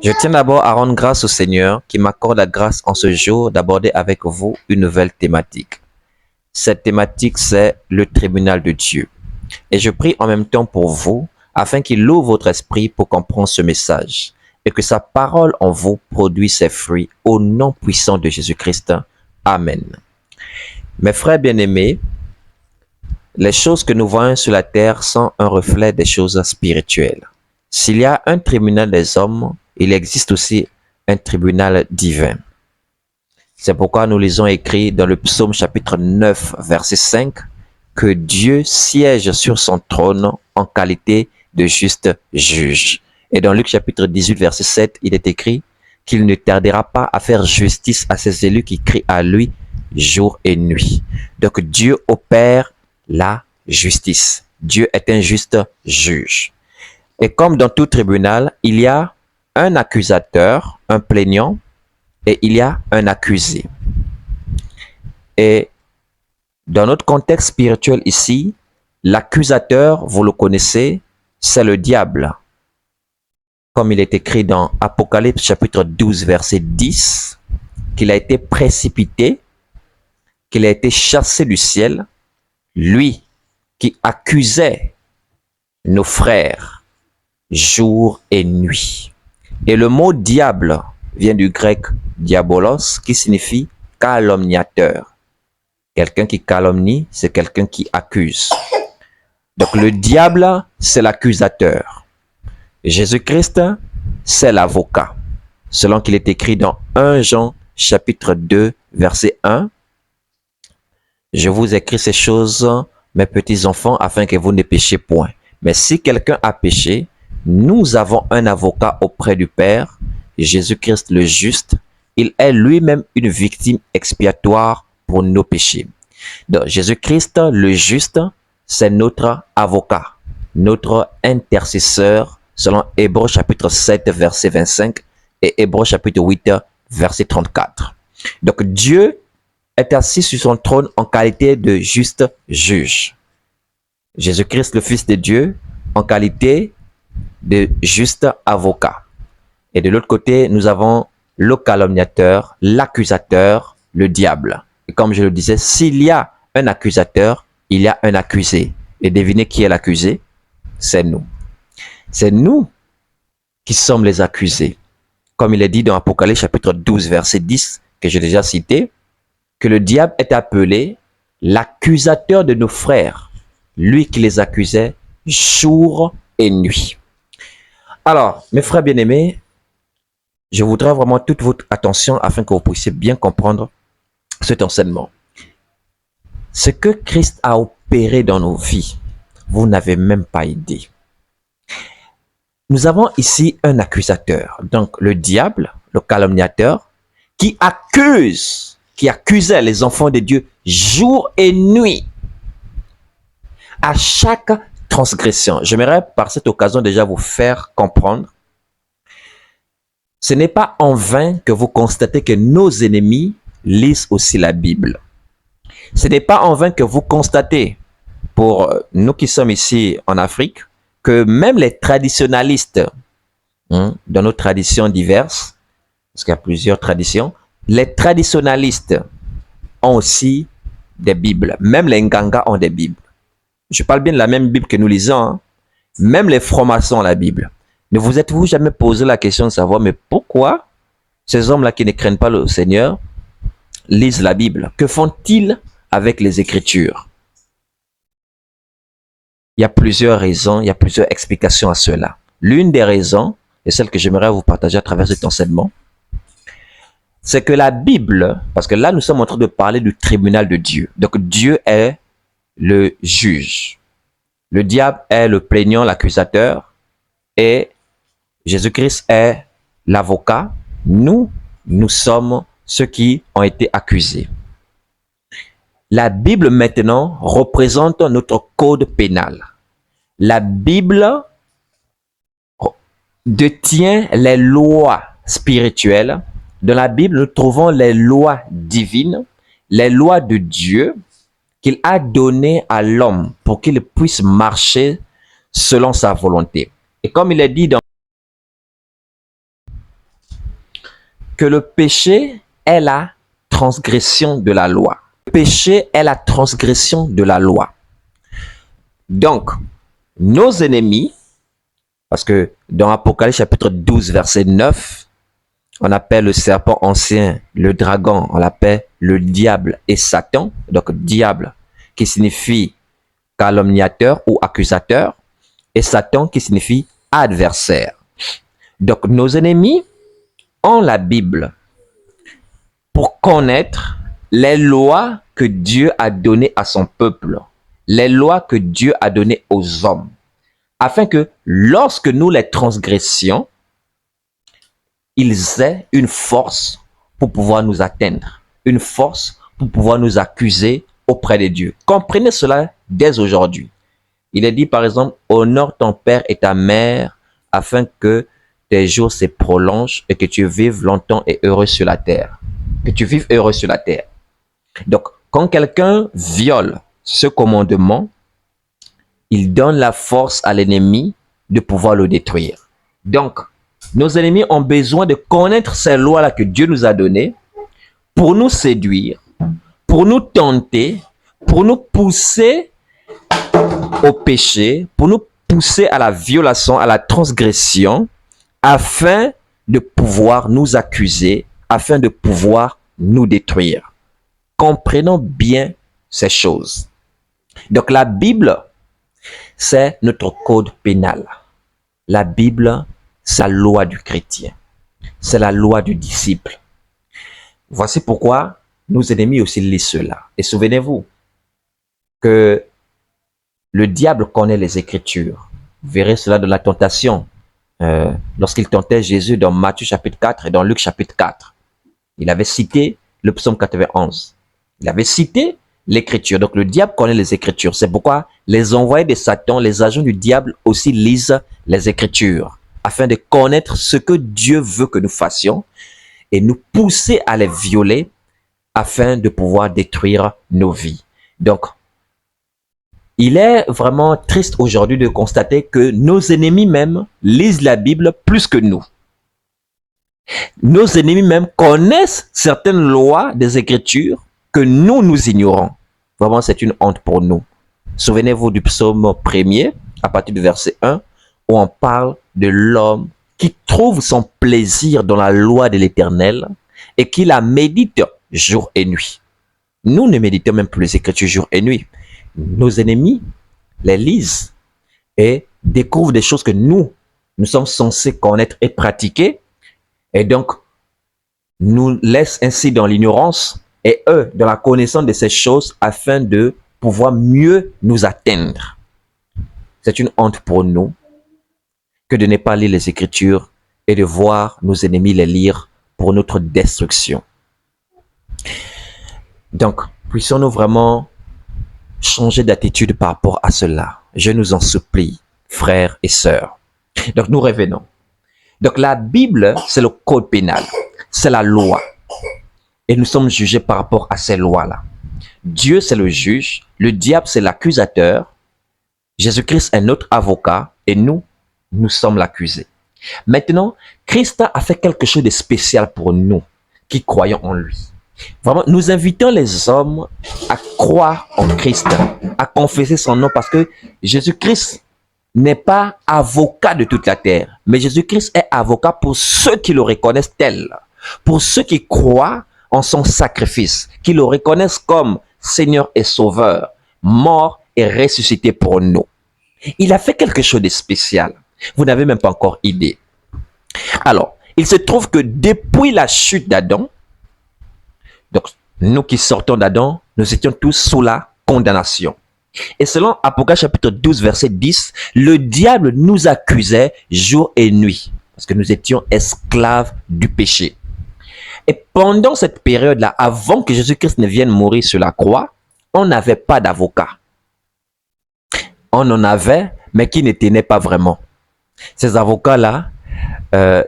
Je tiens d'abord à rendre grâce au Seigneur qui m'accorde la grâce en ce jour d'aborder avec vous une nouvelle thématique. Cette thématique, c'est le tribunal de Dieu. Et je prie en même temps pour vous afin qu'il ouvre votre esprit pour comprendre ce message et que sa parole en vous produise ses fruits au nom puissant de Jésus-Christ. Amen. Mes frères bien-aimés, les choses que nous voyons sur la terre sont un reflet des choses spirituelles. S'il y a un tribunal des hommes, il existe aussi un tribunal divin. C'est pourquoi nous lisons écrit dans le psaume chapitre 9, verset 5, que Dieu siège sur son trône en qualité de juste juge. Et dans Luc chapitre 18, verset 7, il est écrit qu'il ne tardera pas à faire justice à ses élus qui crient à lui jour et nuit. Donc Dieu opère la justice. Dieu est un juste juge. Et comme dans tout tribunal, il y a un accusateur, un plaignant, et il y a un accusé. Et dans notre contexte spirituel ici, l'accusateur, vous le connaissez, c'est le diable. Comme il est écrit dans Apocalypse chapitre 12, verset 10, qu'il a été précipité, qu'il a été chassé du ciel, lui qui accusait nos frères jour et nuit. Et le mot diable vient du grec diabolos qui signifie calomniateur. Quelqu'un qui calomnie, c'est quelqu'un qui accuse. Donc le diable, c'est l'accusateur. Jésus-Christ, c'est l'avocat. Selon qu'il est écrit dans 1 Jean chapitre 2, verset 1. Je vous écris ces choses, mes petits enfants, afin que vous ne péchiez point. Mais si quelqu'un a péché, nous avons un avocat auprès du Père, Jésus-Christ le juste. Il est lui-même une victime expiatoire pour nos péchés. Donc Jésus-Christ le juste, c'est notre avocat, notre intercesseur, selon Hébreux chapitre 7, verset 25 et Hébreux chapitre 8, verset 34. Donc Dieu est assis sur son trône en qualité de juste juge. Jésus-Christ, le Fils de Dieu, en qualité de juste avocat. Et de l'autre côté, nous avons le calomniateur, l'accusateur, le diable. Et comme je le disais, s'il y a un accusateur, il y a un accusé. Et devinez qui est l'accusé? C'est nous. C'est nous qui sommes les accusés. Comme il est dit dans Apocalypse chapitre 12, verset 10, que j'ai déjà cité, que le diable est appelé l'accusateur de nos frères, lui qui les accusait jour et nuit. Alors, mes frères bien-aimés, je voudrais vraiment toute votre attention afin que vous puissiez bien comprendre cet enseignement. Ce que Christ a opéré dans nos vies, vous n'avez même pas idée. Nous avons ici un accusateur, donc le diable, le calomniateur, qui accusait les enfants de Dieu jour et nuit à chaque transgression. J'aimerais par cette occasion déjà vous faire comprendre. Ce n'est pas en vain que vous constatez que nos ennemis lisent aussi la Bible. Ce n'est pas en vain que vous constatez, pour nous qui sommes ici en Afrique, que même les traditionalistes, dans nos traditions diverses, parce qu'il y a plusieurs traditions, les traditionalistes ont aussi des Bibles. Même les Nganga ont des Bibles. Je parle bien de la même Bible que nous lisons. Hein. Même les francs-maçons ont la Bible. Ne vous êtes-vous jamais posé la question de savoir, mais pourquoi ces hommes-là qui ne craignent pas le Seigneur lisent la Bible? Que font-ils avec les Écritures? Il y a plusieurs raisons, il y a plusieurs explications à cela. L'une des raisons, et celle que j'aimerais vous partager à travers cet enseignement, c'est que la Bible, parce que là nous sommes en train de parler du tribunal de Dieu. Donc Dieu est le juge. Le diable est le plaignant, l'accusateur, et Jésus-Christ est l'avocat. Nous sommes ceux qui ont été accusés. La Bible maintenant représente notre code pénal. La Bible détient les lois spirituelles. Dans la Bible, nous trouvons les lois divines, les lois de Dieu qu'il a données à l'homme pour qu'il puisse marcher selon sa volonté. Et comme il est dit dans que le péché est la transgression de la loi. Le péché est la transgression de la loi. Donc, nos ennemis, parce que dans Apocalypse chapitre 12, verset 9, on appelle le serpent ancien, le dragon, on l'appelle le diable et Satan. Donc, diable qui signifie calomniateur ou accusateur, et Satan qui signifie adversaire. Donc, nos ennemis ont la Bible pour connaître les lois que Dieu a données à son peuple, les lois que Dieu a données aux hommes, afin que lorsque nous les transgressions, ils aient une force pour pouvoir nous atteindre, une force pour pouvoir nous accuser auprès de Dieu. Comprenez cela dès aujourd'hui. Il est dit par exemple, honore ton père et ta mère afin que tes jours se prolongent et que tu vives longtemps et heureux sur la terre. Que tu vives heureux sur la terre. Donc, quand quelqu'un viole ce commandement, il donne la force à l'ennemi de pouvoir le détruire. Donc, nos ennemis ont besoin de connaître ces lois-là que Dieu nous a données pour nous séduire, pour nous tenter, pour nous pousser au péché, pour nous pousser à la violation, à la transgression, afin de pouvoir nous accuser, afin de pouvoir nous détruire. Comprenons bien ces choses. Donc la Bible, c'est notre code pénal. La Bible, c'est la loi du chrétien. C'est la loi du disciple. Voici pourquoi nos ennemis aussi lisent cela. Et souvenez-vous que le diable connaît les Écritures. Vous verrez cela dans la tentation. Lorsqu'il tentait Jésus dans Matthieu chapitre 4 et dans Luc chapitre 4. Il avait cité le psaume 91. Il avait cité l'Écriture. Donc le diable connaît les Écritures. C'est pourquoi les envoyés de Satan, les agents du diable aussi lisent les Écritures afin de connaître ce que Dieu veut que nous fassions et nous pousser à les violer afin de pouvoir détruire nos vies. Donc, il est vraiment triste aujourd'hui de constater que nos ennemis même lisent la Bible plus que nous. Nos ennemis même connaissent certaines lois des Écritures que nous ignorons. Vraiment, c'est une honte pour nous. Souvenez-vous du psaume 1er, à partir du verset 1, où on parle de l'homme qui trouve son plaisir dans la loi de l'Éternel et qui la médite jour et nuit. Nous ne méditons même plus les Écritures jour et nuit. Nos ennemis les lisent et découvrent des choses que nous sommes censés connaître et pratiquer, et donc nous laissent ainsi dans l'ignorance et eux dans la connaissance de ces choses afin de pouvoir mieux nous atteindre. C'est une honte pour nous que de ne pas lire les Écritures et de voir nos ennemis les lire pour notre destruction. Donc, puissions-nous vraiment changer d'attitude par rapport à cela. Je nous en supplie, frères et sœurs. Donc, nous revenons. Donc, la Bible, c'est le code pénal. C'est la loi. Et nous sommes jugés par rapport à ces lois-là. Dieu, c'est le juge. Le diable, c'est l'accusateur. Jésus-Christ est notre avocat. Et nous sommes l'accusé. Maintenant, Christ a fait quelque chose de spécial pour nous qui croyons en lui. Vraiment, nous invitons les hommes à croire en Christ, à confesser son nom, parce que Jésus-Christ n'est pas avocat de toute la terre, mais Jésus-Christ est avocat pour ceux qui le reconnaissent tel, pour ceux qui croient en son sacrifice, qui le reconnaissent comme Seigneur et Sauveur, mort et ressuscité pour nous. Il a fait quelque chose de spécial. Vous n'avez même pas encore idée. Alors, il se trouve que depuis la chute d'Adam, donc, nous qui sortons d'Adam, nous étions tous sous la condamnation. Et selon Apocalypse chapitre 12, verset 10, le diable nous accusait jour et nuit, parce que nous étions esclaves du péché. Et pendant cette période-là, avant que Jésus-Christ ne vienne mourir sur la croix, on n'avait pas d'avocat. On en avait, mais qui ne tenaient pas vraiment. Ces avocats-là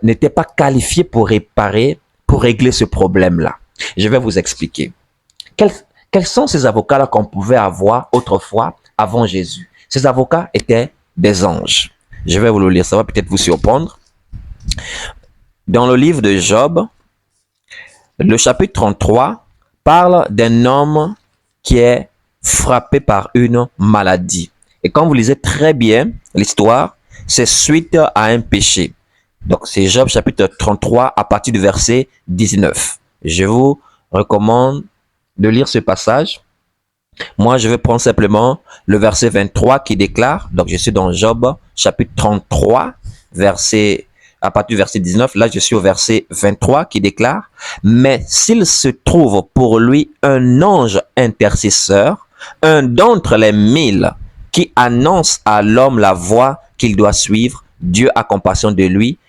n'étaient pas qualifiés pour régler ce problème-là. Je vais vous expliquer. Quels sont ces avocats-là qu'on pouvait avoir autrefois avant Jésus? Ces avocats étaient des anges. Je vais vous le lire, ça va peut-être vous surprendre. Dans le livre de Job, Le chapitre 33 parle d'un homme qui est frappé par une maladie. Et quand vous lisez très bien l'histoire, c'est suite à un péché. Donc, c'est Job chapitre 33 à partir du verset 19. Je vous recommande de lire ce passage. Moi, je vais prendre simplement le verset 23 qui déclare, donc je suis dans Job chapitre 33, à partir du verset 19, là je suis au verset 23 qui déclare, mais s'il se trouve pour lui un ange intercesseur, un d'entre les 1000 qui annonce à l'homme la voie qu'il doit suivre, Dieu a compassion de lui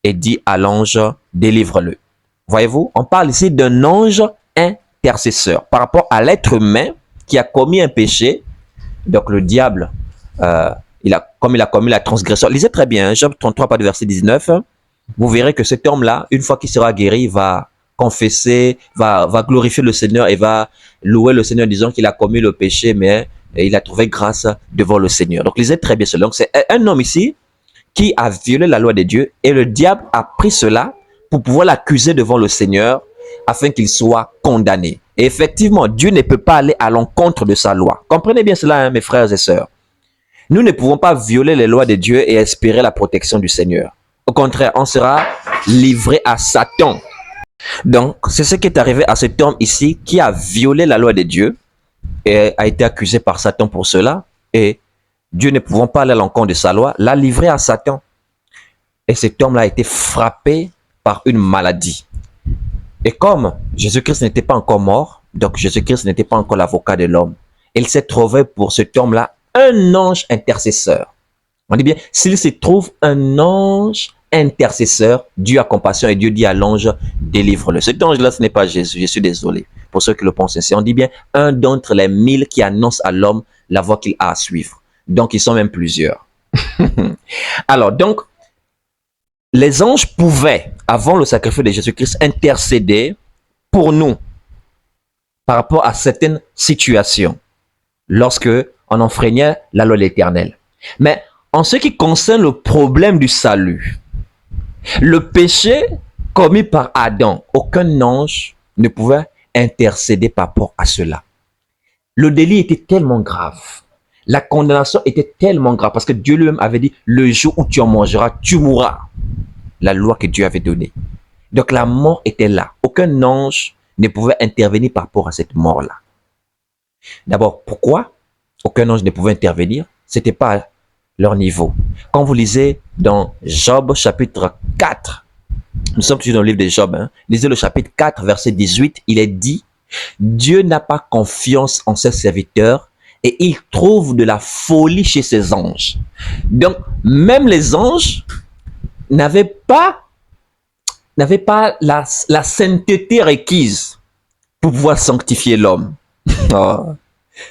et dit à l'ange, délivre-le. Voyez-vous, on parle ici d'un ange intercesseur par rapport à l'être humain qui a commis un péché. Donc le diable, comme il a commis la transgression, lisez très bien, Job 33, pas de verset 19, vous verrez que cet homme-là, une fois qu'il sera guéri, va confesser, va glorifier le Seigneur et va louer le Seigneur, disant qu'il a commis le péché, mais il a trouvé grâce devant le Seigneur. Donc lisez très bien cela. Donc c'est un homme ici qui a violé la loi de Dieu et le diable a pris cela pour pouvoir l'accuser devant le Seigneur afin qu'il soit condamné. Et effectivement, Dieu ne peut pas aller à l'encontre de sa loi. Comprenez bien cela, hein, mes frères et sœurs. Nous ne pouvons pas violer les lois de Dieu et espérer la protection du Seigneur. Au contraire, on sera livré à Satan. Donc, c'est ce qui est arrivé à cet homme ici qui a violé la loi de Dieu et a été accusé par Satan pour cela. Et Dieu ne pouvant pas aller à l'encontre de sa loi, l'a livré à Satan. Et cet homme-là a été frappé par une maladie. Et comme Jésus-Christ n'était pas encore mort, donc Jésus-Christ n'était pas encore l'avocat de l'homme, il s'est trouvé pour cet homme-là un ange intercesseur. On dit bien, s'il se trouve un ange intercesseur, Dieu a compassion et Dieu dit à l'ange, délivre-le. Cet ange-là, ce n'est pas Jésus, je suis désolé pour ceux qui le pensent ainsi. On dit bien, un d'entre les 1000 qui annonce à l'homme la voie qu'il a à suivre. Donc, ils sont même plusieurs. Alors, donc, les anges pouvaient, avant le sacrifice de Jésus-Christ, intercéder pour nous par rapport à certaines situations lorsque on enfreignait la loi de l'Éternel. Mais en ce qui concerne le problème du salut, le péché commis par Adam, aucun ange ne pouvait intercéder par rapport à cela. Le délit était tellement grave. La condamnation était tellement grave parce que Dieu lui-même avait dit, le jour où tu en mangeras, tu mourras. La loi que Dieu avait donnée. Donc la mort était là. Aucun ange ne pouvait intervenir par rapport à cette mort-là. D'abord, pourquoi aucun ange ne pouvait intervenir? C'était pas à leur niveau. Quand vous lisez dans Job chapitre 4, nous sommes toujours dans le livre de Job, hein, lisez le chapitre 4, verset 18, il est dit, Dieu n'a pas confiance en ses serviteurs et il trouve de la folie chez ses anges. Donc, même les anges n'avaient pas la sainteté requise pour pouvoir sanctifier l'homme. Oh,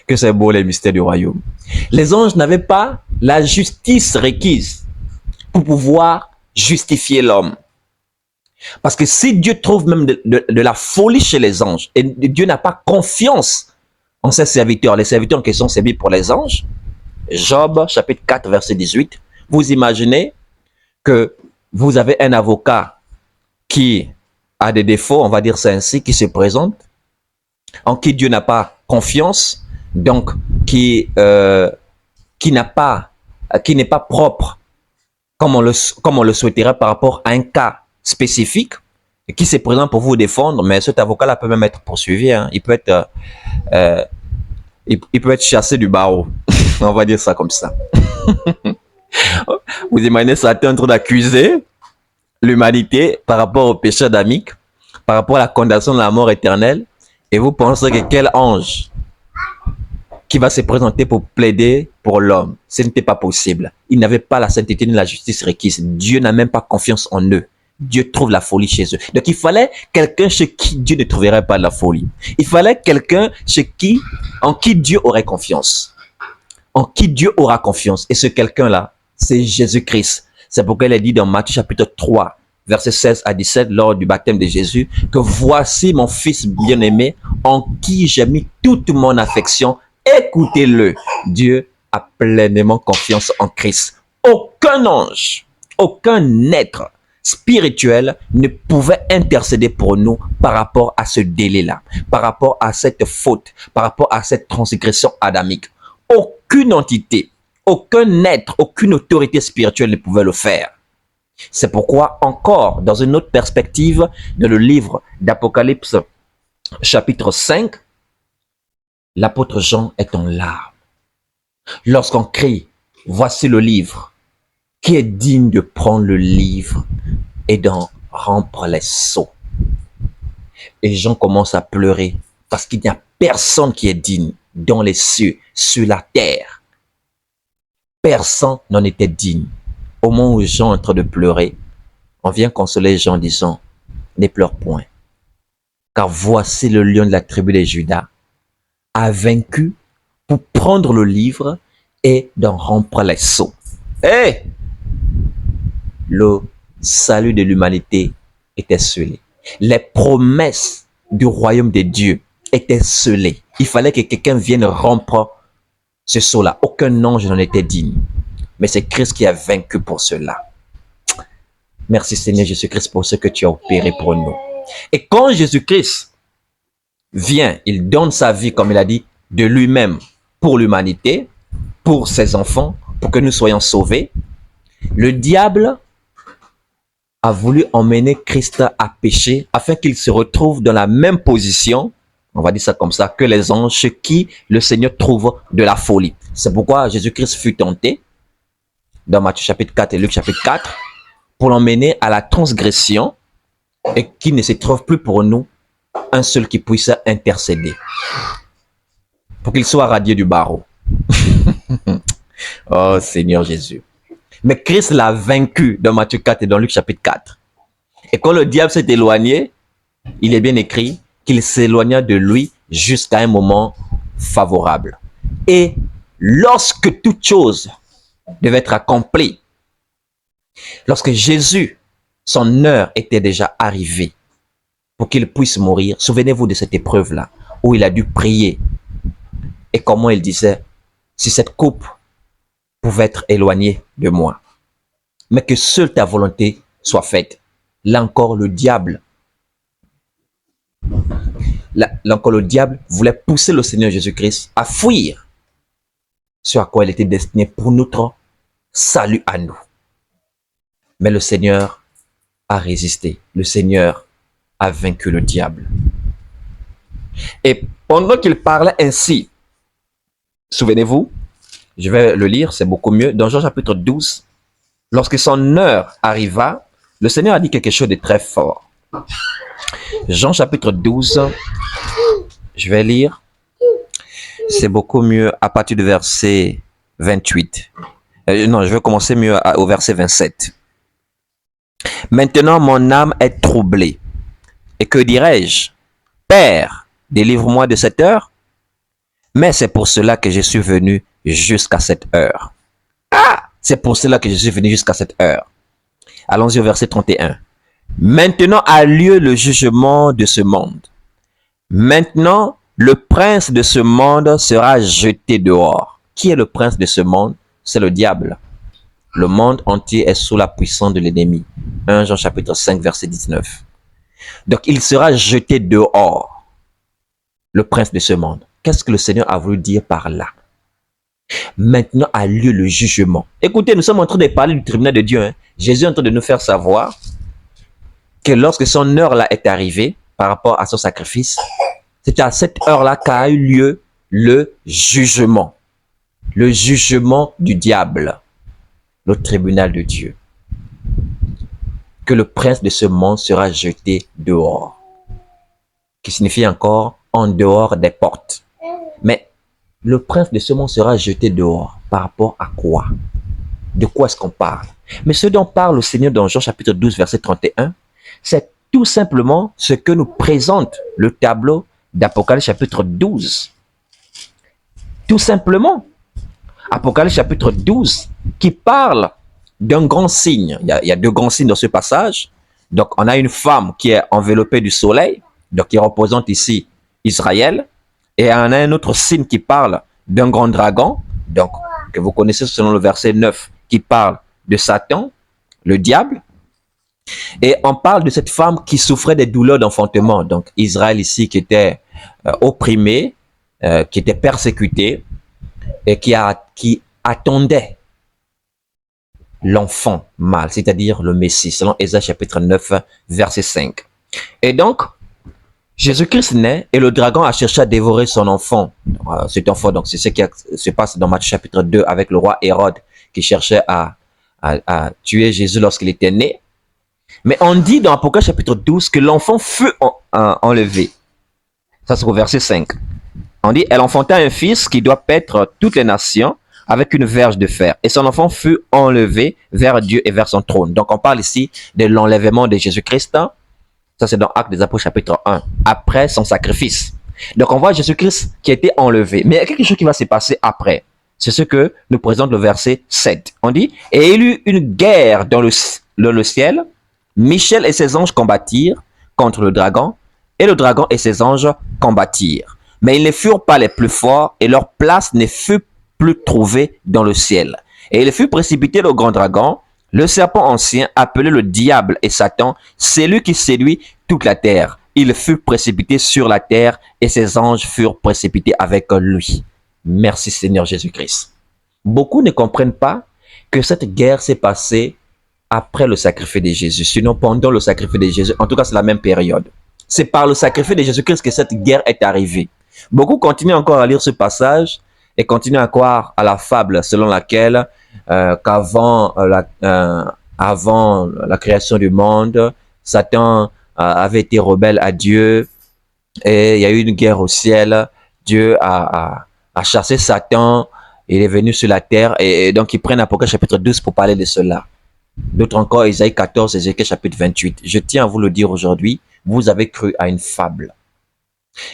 que c'est beau les mystères du royaume. Les anges n'avaient pas la justice requise pour pouvoir justifier l'homme. Parce que si Dieu trouve même de la folie chez les anges, et Dieu n'a pas confiance en ses serviteurs, les serviteurs en question servis pour les anges, Job chapitre 4 verset 18, vous imaginez que vous avez un avocat qui a des défauts, on va dire ça ainsi, qui se présente, en qui Dieu n'a pas confiance, donc qui n'est pas propre comme on le souhaiterait par rapport à un cas spécifique, et qui se présente pour vous défendre, mais cet avocat-là peut même être poursuivi, hein. Il peut être chassé du barreau, on va dire ça comme ça. Vous imaginez Satan en train d'accuser l'humanité par rapport au péché adamique, par rapport à la condamnation de la mort éternelle, et vous pensez que quel ange qui va se présenter pour plaider pour l'homme? Ce n'était pas possible. Ils n'avaient pas la sainteté ni la justice requise. Dieu n'a même pas confiance en eux. Dieu trouve la folie chez eux. Donc il fallait quelqu'un chez qui Dieu ne trouverait pas la folie. Il fallait quelqu'un en qui Dieu aurait confiance. En qui Dieu aura confiance. Et ce quelqu'un-là, c'est Jésus-Christ. C'est pourquoi il est dit dans Matthieu chapitre 3, versets 16 à 17, lors du baptême de Jésus, que voici mon fils bien-aimé, en qui j'ai mis toute mon affection. Écoutez-le. Dieu a pleinement confiance en Christ. Aucun ange, aucun être spirituel ne pouvait intercéder pour nous par rapport à ce délai-là, par rapport à cette faute, par rapport à cette transgression adamique. Aucune entité, aucun être, aucune autorité spirituelle ne pouvait le faire. C'est pourquoi encore, dans une autre perspective, dans le livre d'Apocalypse, chapitre 5, l'apôtre Jean est en larmes. Lorsqu'on crie, voici le livre, qui est digne de prendre le livre et d'en remplir les seaux. Et Jean commence à pleurer parce qu'il n'y a personne qui est digne dans les cieux, sur la terre. Personne n'en était digne. Au moment où Jean est en train de pleurer, on vient consoler Jean en disant, ne pleure point, car voici le lion de la tribu de Juda a vaincu pour prendre le livre et d'en remplir les seaux. Et le salut de l'humanité était scellé. Les promesses du royaume de Dieu étaient scellées. Il fallait que quelqu'un vienne rompre ce sceau-là. Aucun ange n'en était digne. Mais c'est Christ qui a vaincu pour cela. Merci Seigneur Jésus-Christ pour ce que tu as opéré pour nous. Et quand Jésus-Christ vient, il donne sa vie, comme il a dit, de lui-même pour l'humanité, pour ses enfants, pour que nous soyons sauvés. Le diable a voulu emmener Christ à pécher afin qu'il se retrouve dans la même position, on va dire ça comme ça, que les anges, chez qui le Seigneur trouve de la folie. C'est pourquoi Jésus-Christ fut tenté dans Matthieu chapitre 4 et Luc chapitre 4 pour l'emmener à la transgression et qu'il ne se trouve plus pour nous un seul qui puisse intercéder pour qu'il soit radié du barreau. Oh Seigneur Jésus. Mais Christ l'a vaincu dans Matthieu 4 et dans Luc chapitre 4. Et quand le diable s'est éloigné, il est bien écrit qu'il s'éloigna de lui jusqu'à un moment favorable. Et lorsque toute chose devait être accomplie, lorsque Jésus, son heure était déjà arrivée pour qu'il puisse mourir, souvenez-vous de cette épreuve-là, où il a dû prier. Et comment il disait, si cette coupe pouvait être éloignée de moi, mais que seule ta volonté soit faite. Là encore, le diable voulait pousser le Seigneur Jésus-Christ à fuir ce à quoi il était destiné pour notre salut à nous. Mais le Seigneur a résisté. Le Seigneur a vaincu le diable. Et pendant qu'il parlait ainsi, souvenez-vous, je vais le lire, c'est beaucoup mieux. Dans Jean chapitre 12, lorsque son heure arriva, le Seigneur a dit quelque chose de très fort. Jean chapitre 12, je vais lire. C'est beaucoup mieux à partir du verset 28. Non, je vais commencer mieux au verset 27. Maintenant, mon âme est troublée. Et que dirais-je? Père, délivre-moi de cette heure. Mais c'est pour cela que je suis venu jusqu'à cette heure. Ah! C'est pour cela que je suis venu jusqu'à cette heure. Allons-y au verset 31. Maintenant a lieu le jugement de ce monde. Maintenant, le prince de ce monde sera jeté dehors. Qui est le prince de ce monde? C'est le diable. Le monde entier est sous la puissance de l'ennemi. 1 Jean chapitre 5 verset 19. Donc il sera jeté dehors. Le prince de ce monde. Qu'est-ce que le Seigneur a voulu dire par là? Maintenant a lieu le jugement. Écoutez, nous sommes en train de parler du tribunal de Dieu. Jésus est en train de nous faire savoir que lorsque son heure là est arrivée par rapport à son sacrifice, c'est à cette heure-là qu'a eu lieu le jugement. Le jugement du diable. Le tribunal de Dieu. Que le prince de ce monde sera jeté dehors. Qui signifie encore en dehors des portes. Mais le prince de ce monde sera jeté dehors. Par rapport à quoi? De quoi est-ce qu'on parle? Mais ce dont parle le Seigneur dans Jean chapitre 12 verset 31, c'est tout simplement ce que nous présente le tableau d'Apocalypse chapitre 12. Tout simplement. Apocalypse chapitre 12 qui parle d'un grand signe. Il y a deux grands signes dans ce passage. Donc on a une femme qui est enveloppée du soleil, donc qui représente ici Israël. Et on a un autre signe qui parle d'un grand dragon, donc que vous connaissez selon le verset 9, qui parle de Satan, le diable. Et on parle de cette femme qui souffrait des douleurs d'enfantement. Donc Israël ici qui était opprimé, qui était persécuté et qui attendait l'enfant mâle, c'est-à-dire le Messie, selon Ésaïe chapitre 9, verset 5. Et donc, Jésus-Christ naît et le dragon a cherché à dévorer son enfant. Cet enfant, donc c'est ce qui se passe dans Matthieu chapitre 2 avec le roi Hérode qui cherchait à tuer Jésus lorsqu'il était né. Mais on dit dans Apocalypse chapitre 12 que l'enfant fut enlevé. Ça c'est au verset 5. On dit, elle enfanta un fils qui doit paître toutes les nations avec une verge de fer. Et son enfant fut enlevé vers Dieu et vers son trône. Donc on parle ici de l'enlèvement de Jésus-Christ. Ça, c'est dans Actes des Apôtres, chapitre 1, après son sacrifice. Donc, on voit Jésus-Christ qui a été enlevé. Mais il y a quelque chose qui va se passer après. C'est ce que nous présente le verset 7. On dit, « Et il y eut une guerre dans le ciel. Michel et ses anges combattirent contre le dragon, et le dragon et ses anges combattirent. Mais ils ne furent pas les plus forts, et leur place ne fut plus trouvée dans le ciel. Et il fut précipité le grand dragon, le serpent ancien, appelé le diable et Satan, c'est lui qui séduit toute la terre. Il fut précipité sur la terre et ses anges furent précipités avec lui. » Merci Seigneur Jésus-Christ. Beaucoup ne comprennent pas que cette guerre s'est passée après le sacrifice de Jésus, sinon pendant le sacrifice de Jésus. En tout cas, c'est la même période. C'est par le sacrifice de Jésus-Christ que cette guerre est arrivée. Beaucoup continuent encore à lire ce passage et continuent à croire à la fable selon laquelle qu'avant avant la création du monde, Satan avait été rebelle à Dieu et il y a eu une guerre au ciel. Dieu a chassé Satan, il est venu sur la terre et donc ils prennent Apocalypse chapitre 12 pour parler de cela. D'autres encore, Isaïe 14, Ézéchiel chapitre 28. Je tiens à vous le dire aujourd'hui, vous avez cru à une fable.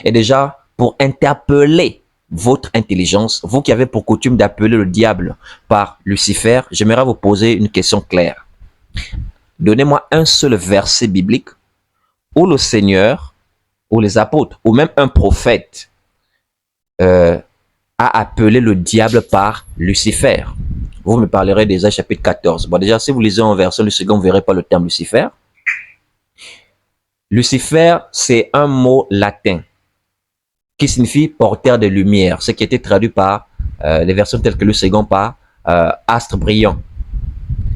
Et déjà, pour interpeller votre intelligence, vous qui avez pour coutume d'appeler le diable par Lucifer, j'aimerais vous poser une question claire. Donnez-moi un seul verset biblique où le Seigneur, ou les apôtres, ou même un prophète a appelé le diable par Lucifer. Vous me parlerez d'Ésaïe chapitre 14. Bon, déjà, si vous lisez en version du second, vous ne verrez pas le terme Lucifer. Lucifer, c'est un mot latin qui signifie porteur de lumière, ce qui a été traduit par les versions telles que le second par astre brillant.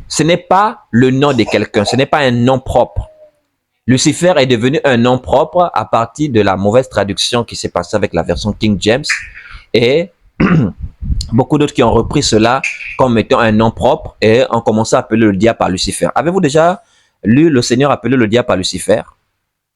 Ce n'est pas le nom de quelqu'un, ce n'est pas un nom propre. Lucifer est devenu un nom propre à partir de la mauvaise traduction qui s'est passée avec la version King James et beaucoup d'autres qui ont repris cela comme étant un nom propre et ont commencé à appeler le diable par Lucifer. Avez-vous déjà lu le Seigneur appeler le diable par Lucifer?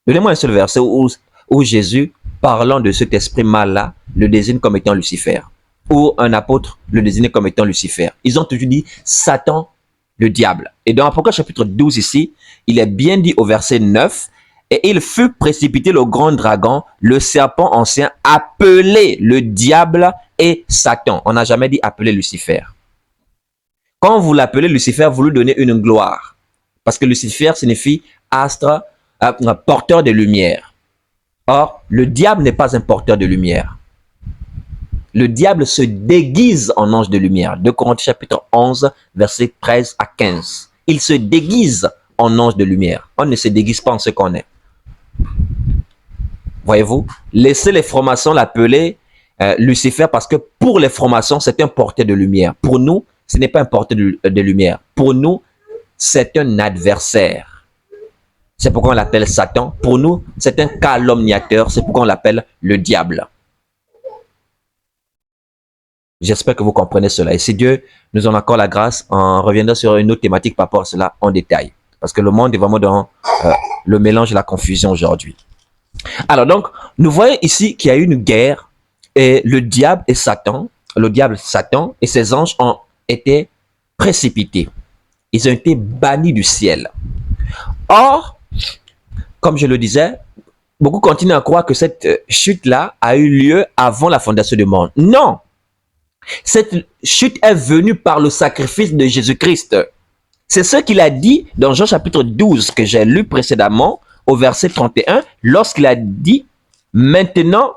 Donnez-moi un seul verset où Jésus, parlant de cet esprit mal-là, le désigne comme étant Lucifer. Ou un apôtre le désigne comme étant Lucifer. Ils ont toujours dit Satan, le diable. Et dans Apocalypse chapitre 12 ici, il est bien dit au verset 9, « Et il fut précipité le grand dragon, le serpent ancien, appelé le diable et Satan. » On n'a jamais dit appeler Lucifer. Quand vous l'appelez Lucifer, vous lui donnez une gloire. Parce que Lucifer signifie astre, porteur de lumière. Or, le diable n'est pas un porteur de lumière. Le diable se déguise en ange de lumière. 2 Corinthiens chapitre 11, versets 13 à 15. Il se déguise en ange de lumière. On ne se déguise pas en ce qu'on est. Voyez-vous? Laissez les francs-maçons l'appeler Lucifer parce que pour les francs-maçons, c'est un porteur de lumière. Pour nous, ce n'est pas un porteur de lumière. Pour nous, c'est un adversaire. C'est pourquoi on l'appelle Satan. Pour nous, c'est un calomniateur. C'est pourquoi on l'appelle le diable. J'espère que vous comprenez cela. Et si Dieu nous en accorde la grâce, on reviendra sur une autre thématique par rapport à cela en détail. Parce que le monde est vraiment dans le mélange et la confusion aujourd'hui. Alors donc, nous voyons ici qu'il y a eu une guerre et le diable et Satan et ses anges ont été précipités. Ils ont été bannis du ciel. Or, comme je le disais, beaucoup continuent à croire que cette chute-là a eu lieu avant la fondation du monde. Non! Cette chute est venue par le sacrifice de Jésus-Christ. C'est ce qu'il a dit dans Jean chapitre 12 que j'ai lu précédemment au verset 31 lorsqu'il a dit maintenant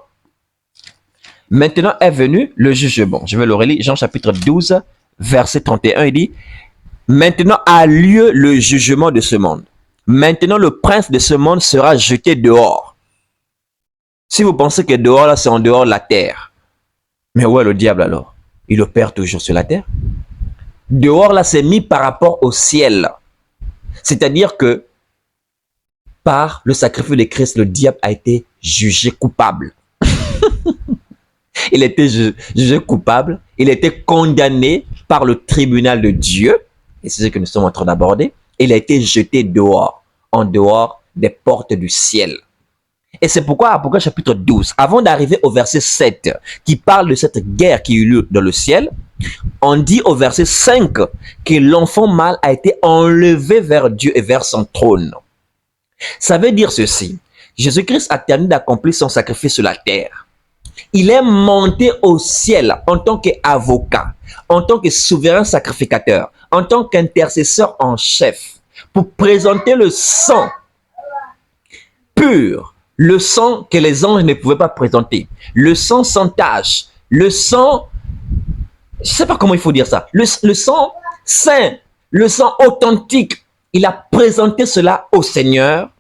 est venu le jugement. Je vais le relire. Jean chapitre 12 verset 31 il dit maintenant a lieu le jugement de ce monde. Maintenant, le prince de ce monde sera jeté dehors. Si vous pensez que dehors, là, c'est en dehors de la terre. Mais où est le diable alors? Il opère toujours sur la terre. Dehors, là, c'est mis par rapport au ciel. C'est-à-dire que par le sacrifice de Christ, le diable a été jugé coupable. Il était jugé coupable. Il était condamné par le tribunal de Dieu. Et c'est ce que nous sommes en train d'aborder. Il a été jeté dehors, en dehors des portes du ciel. Et c'est pourquoi, Apocalypse chapitre 12, avant d'arriver au verset 7, qui parle de cette guerre qui eut lieu dans le ciel, on dit au verset 5 que l'enfant mâle a été enlevé vers Dieu et vers son trône. Ça veut dire ceci. Jésus-Christ a terminé d'accomplir son sacrifice sur la terre. Il est monté au ciel en tant qu'avocat, en tant que souverain sacrificateur, en tant qu'intercesseur en chef, pour présenter le sang pur, le sang que les anges ne pouvaient pas présenter, le sang sans tache, le sang, je ne sais pas comment il faut dire ça, le sang saint, le sang authentique. Il a présenté cela au Seigneur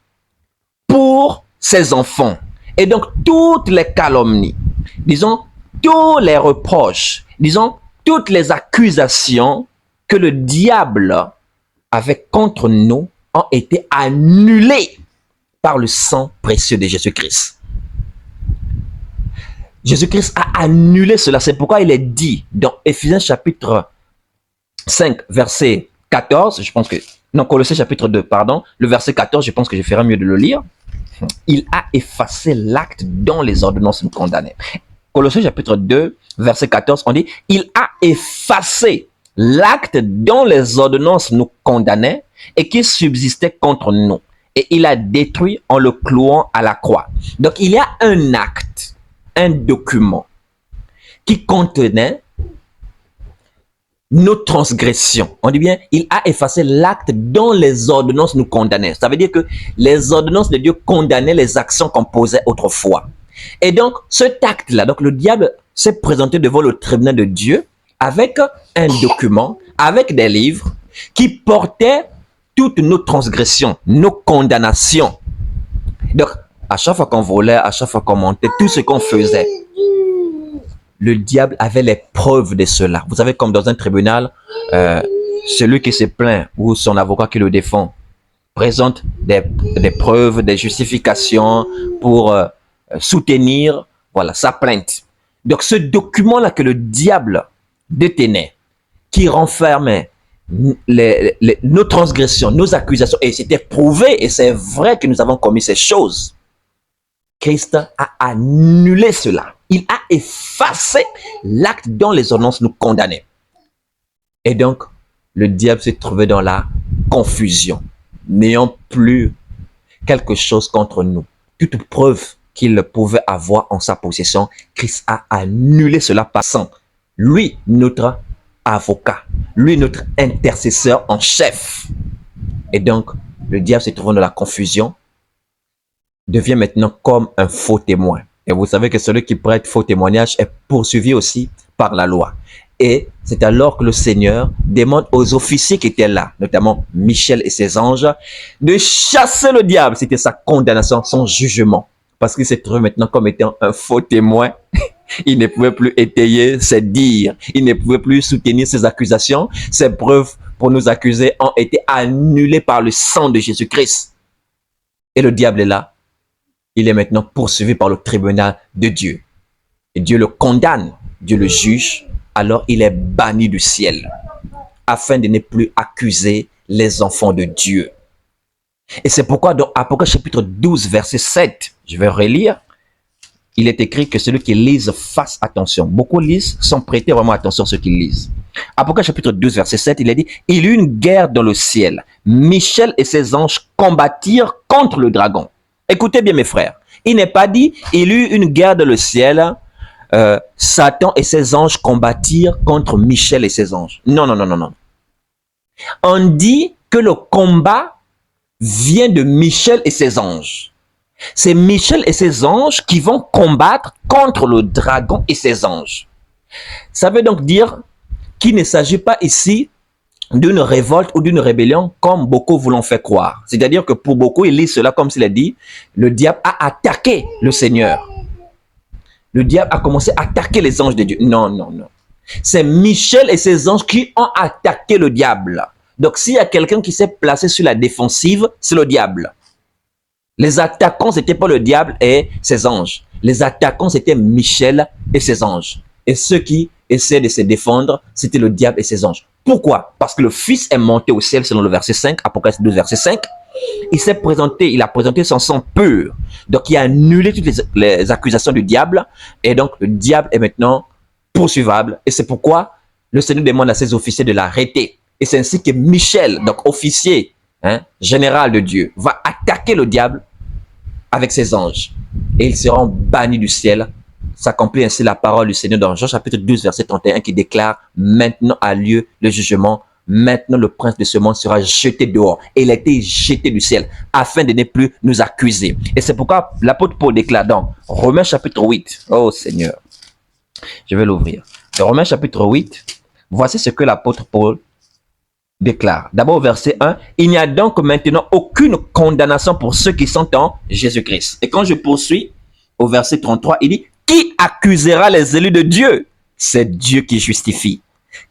pour ses enfants. Et donc, toutes les calomnies, disons, tous les reproches, disons, toutes les accusations que le diable avait contre nous ont été annulées par le sang précieux de Jésus-Christ. Jésus-Christ a annulé cela. C'est pourquoi il est dit dans Éphésiens chapitre 5, verset 14, je pense que, non, Colossiens chapitre 2, pardon, le verset 14, je pense que je ferai mieux de le lire. Il a effacé l'acte dont les ordonnances nous condamnaient. Colossiens chapitre 2, verset 14, on dit, il a effacé l'acte dont les ordonnances nous condamnaient et qui subsistait contre nous. Et il a détruit en le clouant à la croix. Donc, il y a un acte, un document qui contenait nos transgressions. On dit bien, il a effacé l'acte dont les ordonnances nous condamnaient. Ça veut dire que les ordonnances de Dieu condamnaient les actions qu'on posait autrefois. Et donc, cet acte-là, donc le diable s'est présenté devant le tribunal de Dieu avec un document, avec des livres qui portaient toutes nos transgressions, nos condamnations. Donc, à chaque fois qu'on volait, à chaque fois qu'on montait, tout ce qu'on faisait, le diable avait les preuves de cela. Vous savez, comme dans un tribunal, celui qui se plaint ou son avocat qui le défend présente des preuves, des justifications pour soutenir, voilà, sa plainte. Donc, ce document-là que le diable détenait, qui renfermait nos transgressions, nos accusations, et c'était prouvé, et c'est vrai que nous avons commis ces choses. Christ a annulé cela. Il a effacé l'acte dont les ordonnances nous condamnaient. Et donc, le diable s'est trouvé dans la confusion, n'ayant plus quelque chose contre nous. Toute preuve qu'il pouvait avoir en sa possession, Christ a annulé cela passant. Lui, notre avocat, lui, notre intercesseur en chef. Et donc, le diable se trouvant dans la confusion, devient maintenant comme un faux témoin. Et vous savez que celui qui prête faux témoignage est poursuivi aussi par la loi. Et c'est alors que le Seigneur demande aux officiers qui étaient là, notamment Michel et ses anges, de chasser le diable. C'était sa condamnation, son jugement. Parce qu'il s'est trouvé maintenant comme étant un faux témoin. Il ne pouvait plus étayer ses dires. Il ne pouvait plus soutenir ses accusations. Ses preuves pour nous accuser ont été annulées par le sang de Jésus-Christ. Et le diable est là. Il est maintenant poursuivi par le tribunal de Dieu. Et Dieu le condamne, Dieu le juge, alors il est banni du ciel, afin de ne plus accuser les enfants de Dieu. Et c'est pourquoi dans Apocalypse chapitre 12, verset 7, je vais relire, il est écrit que celui qui lise fasse attention. Beaucoup lisent sans prêter vraiment attention à ce qu'ils lisent. Apocalypse chapitre 12, verset 7, il est dit, il y eut une guerre dans le ciel. Michel et ses anges combattirent contre le dragon. Écoutez bien mes frères, il n'est pas dit, il y eut une guerre dans le ciel, Satan et ses anges combattirent contre Michel et ses anges. Non, non, non, non, non. On dit que le combat vient de Michel et ses anges. C'est Michel et ses anges qui vont combattre contre le dragon et ses anges. Ça veut donc dire qu'il ne s'agit pas ici d'une révolte ou d'une rébellion comme beaucoup vous l'ont fait croire. C'est-à-dire que pour beaucoup, ils lisent cela comme s'il a dit, le diable a attaqué le Seigneur. Le diable a commencé à attaquer les anges de Dieu. Non, non, non. C'est Michel et ses anges qui ont attaqué le diable. Donc, s'il y a quelqu'un qui s'est placé sur la défensive, c'est le diable. Les attaquants, ce n'était pas le diable et ses anges. Les attaquants, c'était Michel et ses anges. Et ceux qui essaient de se défendre, c'était le diable et ses anges. Pourquoi? Parce que le Fils est monté au ciel selon le verset 5, Apocalypse 12, verset 5. Il s'est présenté, il a présenté son sang pur. Donc, il a annulé toutes les accusations du diable. Et donc, le diable est maintenant poursuivable. Et c'est pourquoi le Seigneur demande à ses officiers de l'arrêter. Et c'est ainsi que Michel, donc officier, général de Dieu, va attaquer le diable avec ses anges. Et ils seront bannis du ciel. S'accomplit ainsi la parole du Seigneur dans Jean chapitre 12, verset 31, qui déclare: maintenant a lieu le jugement. Maintenant le prince de ce monde sera jeté dehors. Et il a été jeté du ciel afin de ne plus nous accuser. Et c'est pourquoi l'apôtre Paul déclare dans Romains chapitre 8. Oh Seigneur, je vais l'ouvrir. Dans Romains chapitre 8, voici ce que l'apôtre Paul déclare. D'abord au verset 1, il n'y a donc maintenant aucune condamnation pour ceux qui sont en Jésus-Christ. Et quand je poursuis au verset 33, il dit: qui accusera les élus de Dieu? C'est Dieu qui justifie.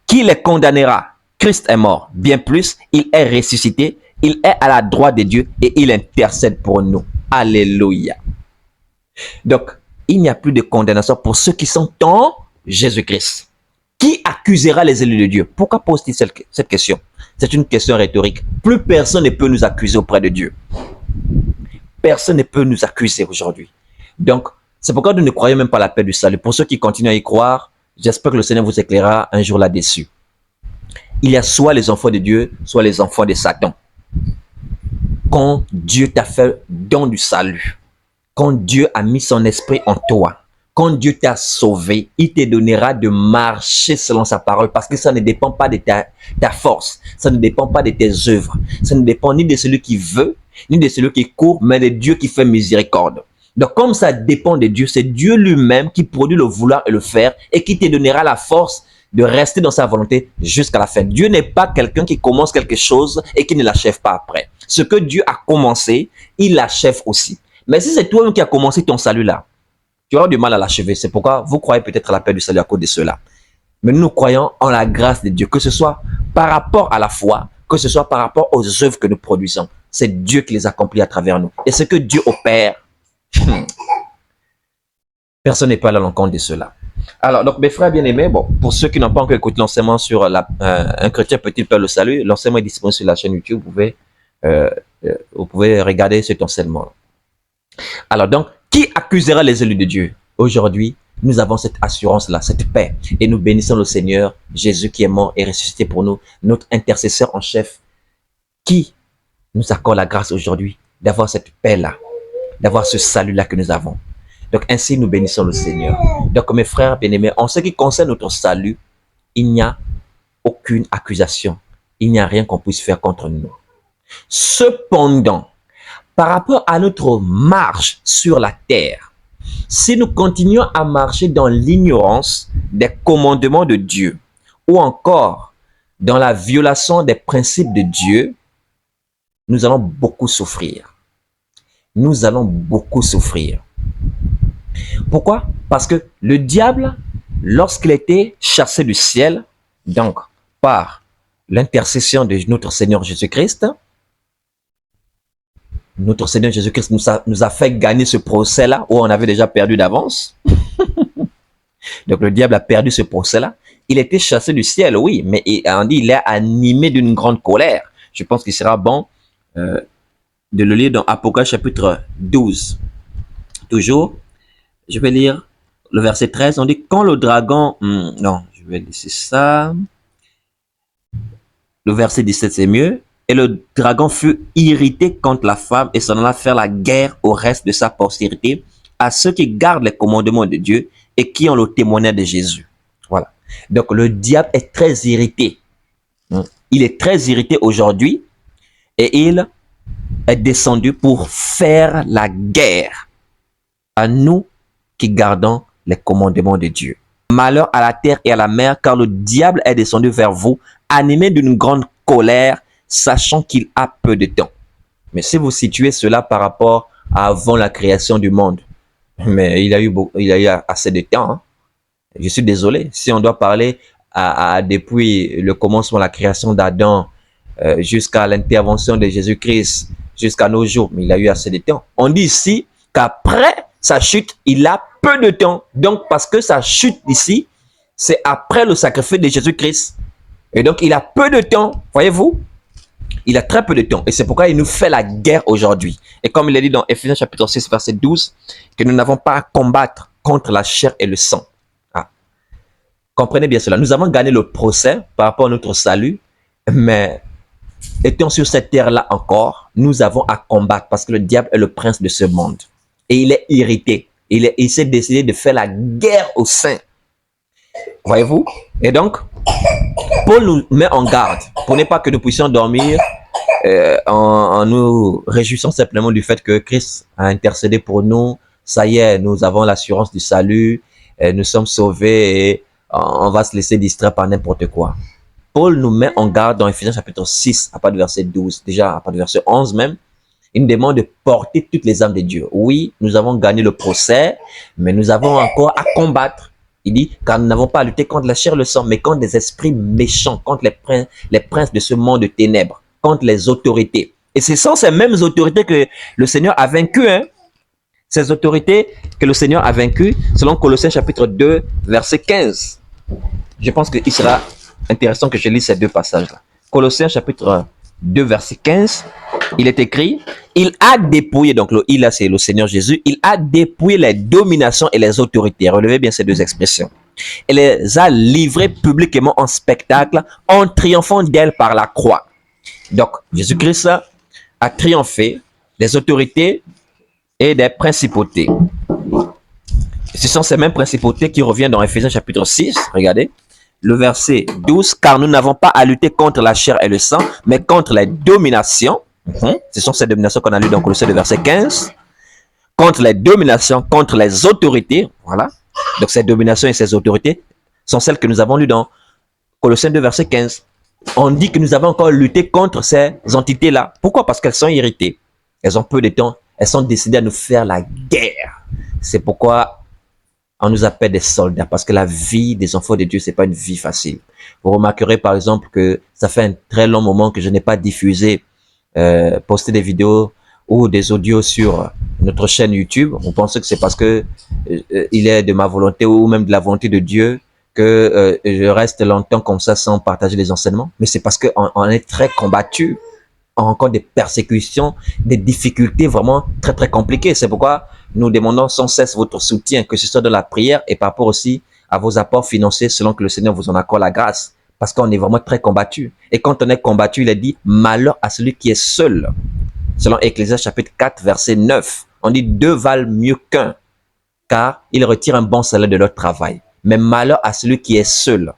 Qui les condamnera? Christ est mort. Bien plus, il est ressuscité. Il est à la droite de Dieu et il intercède pour nous. Alléluia. Donc, il n'y a plus de condamnation pour ceux qui sont en Jésus-Christ. Qui accusera les élus de Dieu? Pourquoi pose-t-il cette question? C'est une question rhétorique. Plus personne ne peut nous accuser auprès de Dieu. Personne ne peut nous accuser aujourd'hui. Donc, c'est pourquoi nous ne croyons même pas à la paix du salut. Pour ceux qui continuent à y croire, j'espère que le Seigneur vous éclairera un jour là-dessus. Il y a soit les enfants de Dieu, soit les enfants de Satan. Quand Dieu t'a fait don du salut, quand Dieu a mis son esprit en toi, quand Dieu t'a sauvé, il te donnera de marcher selon sa parole, parce que ça ne dépend pas de ta force, ça ne dépend pas de tes œuvres, ça ne dépend ni de celui qui veut, ni de celui qui court, mais de Dieu qui fait miséricorde. Donc comme ça dépend de Dieu, c'est Dieu lui-même qui produit le vouloir et le faire et qui te donnera la force de rester dans sa volonté jusqu'à la fin. Dieu n'est pas quelqu'un qui commence quelque chose et qui ne l'achève pas après. Ce que Dieu a commencé, il l'achève aussi. Mais si c'est toi-même qui as commencé ton salut là, tu auras du mal à l'achever. C'est pourquoi vous croyez peut-être à la paix du salut à cause de cela. Mais nous croyons en la grâce de Dieu, que ce soit par rapport à la foi, que ce soit par rapport aux œuvres que nous produisons. C'est Dieu qui les accomplit à travers nous. Et ce que Dieu opère, personne n'est pas à l'encontre de cela. Alors, donc, mes frères bien-aimés, bon, pour ceux qui n'ont pas encore écouté l'enseignement sur un chrétien peut-il perdre le salut, l'enseignement est disponible sur la chaîne YouTube. Vous pouvez regarder cet enseignement. Alors, donc, qui accusera les élus de Dieu? Aujourd'hui, nous avons cette assurance-là, cette paix. Et nous bénissons le Seigneur, Jésus qui est mort et ressuscité pour nous, notre intercesseur en chef, qui nous accorde la grâce aujourd'hui d'avoir cette paix-là, d'avoir ce salut-là que nous avons. Donc ainsi, nous bénissons le Seigneur. Donc mes frères bien-aimés, en ce qui concerne notre salut, il n'y a aucune accusation. Il n'y a rien qu'on puisse faire contre nous. Cependant, par rapport à notre marche sur la terre, si nous continuons à marcher dans l'ignorance des commandements de Dieu ou encore dans la violation des principes de Dieu, nous allons beaucoup souffrir. Nous allons beaucoup souffrir. Pourquoi? Parce que le diable, lorsqu'il était chassé du ciel, donc par l'intercession de notre Seigneur Jésus-Christ, notre Seigneur Jésus-Christ nous a fait gagner ce procès-là où on avait déjà perdu d'avance. Donc le diable a perdu ce procès-là. Il était chassé du ciel, oui, mais on dit il est animé d'une grande colère. Je pense qu'il sera bon de le lire dans Apocalypse chapitre 12. Toujours, je vais lire le verset 13. On dit quand le dragon... non, je vais laisser ça. Le verset 17, c'est mieux. Et le dragon fut irrité contre la femme et s'en alla faire la guerre au reste de sa postérité, à ceux qui gardent les commandements de Dieu et qui ont le témoignage de Jésus. Voilà. Donc le diable est très irrité. Il est très irrité aujourd'hui et il est descendu pour faire la guerre à nous qui gardons les commandements de Dieu. Malheur à la terre et à la mer, car le diable est descendu vers vous, animé d'une grande colère, sachant qu'il a peu de temps. Mais si vous situez cela par rapport à avant la création du monde, mais il a eu assez de temps. Hein. Je suis désolé. Si on doit parler depuis le commencement de la création d'Adam jusqu'à l'intervention de Jésus-Christ, jusqu'à nos jours, mais il a eu assez de temps. On dit ici qu'après sa chute, il a peu de temps. Donc, parce que sa chute ici, c'est après le sacrifice de Jésus-Christ. Et donc, il a peu de temps, voyez-vous? Il a très peu de temps. Et c'est pourquoi il nous fait la guerre aujourd'hui. Et comme il est dit dans Ephésiens chapitre 6, verset 12, que nous n'avons pas à combattre contre la chair et le sang. Ah. Comprenez bien cela. Nous avons gagné le procès par rapport à notre salut, mais étant sur cette terre-là encore, nous avons à combattre parce que le diable est le prince de ce monde. Et il est irrité. Il s'est décidé de faire la guerre au sein. Voyez-vous? Et donc, Paul nous met en garde pour ne pas que nous puissions dormir en nous réjouissant simplement du fait que Christ a intercédé pour nous. Ça y est, nous avons l'assurance du salut, nous sommes sauvés et on va se laisser distraire par n'importe quoi. Paul nous met en garde dans Ephésiens chapitre 6, à partir du verset 12, déjà à partir du verset 11 même. Il nous demande de porter toutes les âmes de Dieu. Oui, nous avons gagné le procès, mais nous avons encore à combattre. Il dit, car nous n'avons pas à lutter contre la chair et le sang, mais contre des esprits méchants, contre les princes de ce monde de ténèbres, contre les autorités. Et ce sont ces mêmes autorités que le Seigneur a vaincues. Hein? Ces autorités que le Seigneur a vaincues, selon Colossiens chapitre 2, verset 15. Je pense qu'il sera intéressant que je lise ces deux passages-là. Colossiens chapitre 2, verset 15, il est écrit, il a dépouillé, donc le il là c'est le Seigneur Jésus, il a dépouillé les dominations et les autorités. Relevez bien ces deux expressions. Et les a livrées publiquement en spectacle en triomphant d'elles par la croix. Donc, Jésus-Christ a triomphé des autorités et des principautés. Ce sont ces mêmes principautés qui reviennent dans Ephésiens chapitre 6, regardez. Le verset 12, car nous n'avons pas à lutter contre la chair et le sang, mais contre les dominations. Ce sont ces dominations qu'on a lues dans Colossiens, le verset 15. Contre les dominations, contre les autorités. Voilà. Donc ces dominations et ces autorités sont celles que nous avons lues dans Colossiens 2, verset 15. On dit que nous avons encore lutté contre ces entités-là. Pourquoi? Parce qu'elles sont irritées. Elles ont peu de temps. Elles sont décidées à nous faire la guerre. C'est pourquoi on nous appelle des soldats, parce que la vie des enfants de Dieu, c'est pas une vie facile. Vous remarquerez par exemple que ça fait un très long moment que je n'ai pas diffusé, posté des vidéos ou des audios sur notre chaîne YouTube. On pense que c'est parce que il est de ma volonté ou même de la volonté de Dieu que je reste longtemps comme ça sans partager les enseignements. Mais c'est parce qu'on est très combattu, encore des persécutions, des difficultés vraiment très très compliquées. C'est pourquoi nous demandons sans cesse votre soutien, que ce soit de la prière et par rapport aussi à vos apports financiers selon que le Seigneur vous en accorde la grâce. Parce qu'on est vraiment très combattu. Et quand on est combattu, il est dit, malheur à celui qui est seul. Selon Ecclésiaste chapitre 4, verset 9. On dit, deux valent mieux qu'un, car ils retirent un bon salaire de leur travail. Mais malheur à celui qui est seul.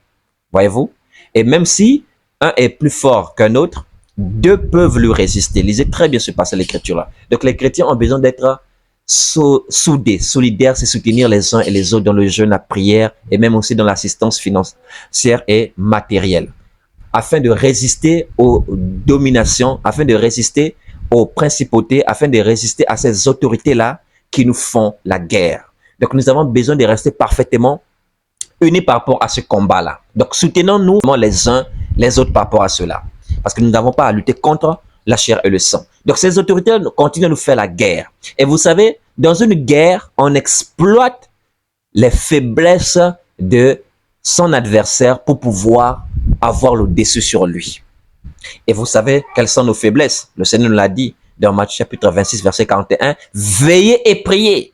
Voyez-vous? Et même si un est plus fort qu'un autre, deux peuvent lui résister. Lisez très bien ce passage de l'Écriture-là. Donc les chrétiens ont besoin d'être soudés, solidaires, se soutenir les uns et les autres dans le jeûne, la prière et même aussi dans l'assistance financière et matérielle, afin de résister aux dominations, afin de résister aux principautés, afin de résister à ces autorités-là qui nous font la guerre. Donc nous avons besoin de rester parfaitement unis par rapport à ce combat-là. Donc soutenons-nous les uns les autres par rapport à cela, parce que nous n'avons pas à lutter contre la chair et le sang. Donc ces autorités continuent à nous faire la guerre. Et vous savez, dans une guerre, on exploite les faiblesses de son adversaire pour pouvoir avoir le dessus sur lui. Et vous savez quelles sont nos faiblesses? Le Seigneur nous l'a dit dans Matthieu chapitre 26, verset 41. Veillez et priez.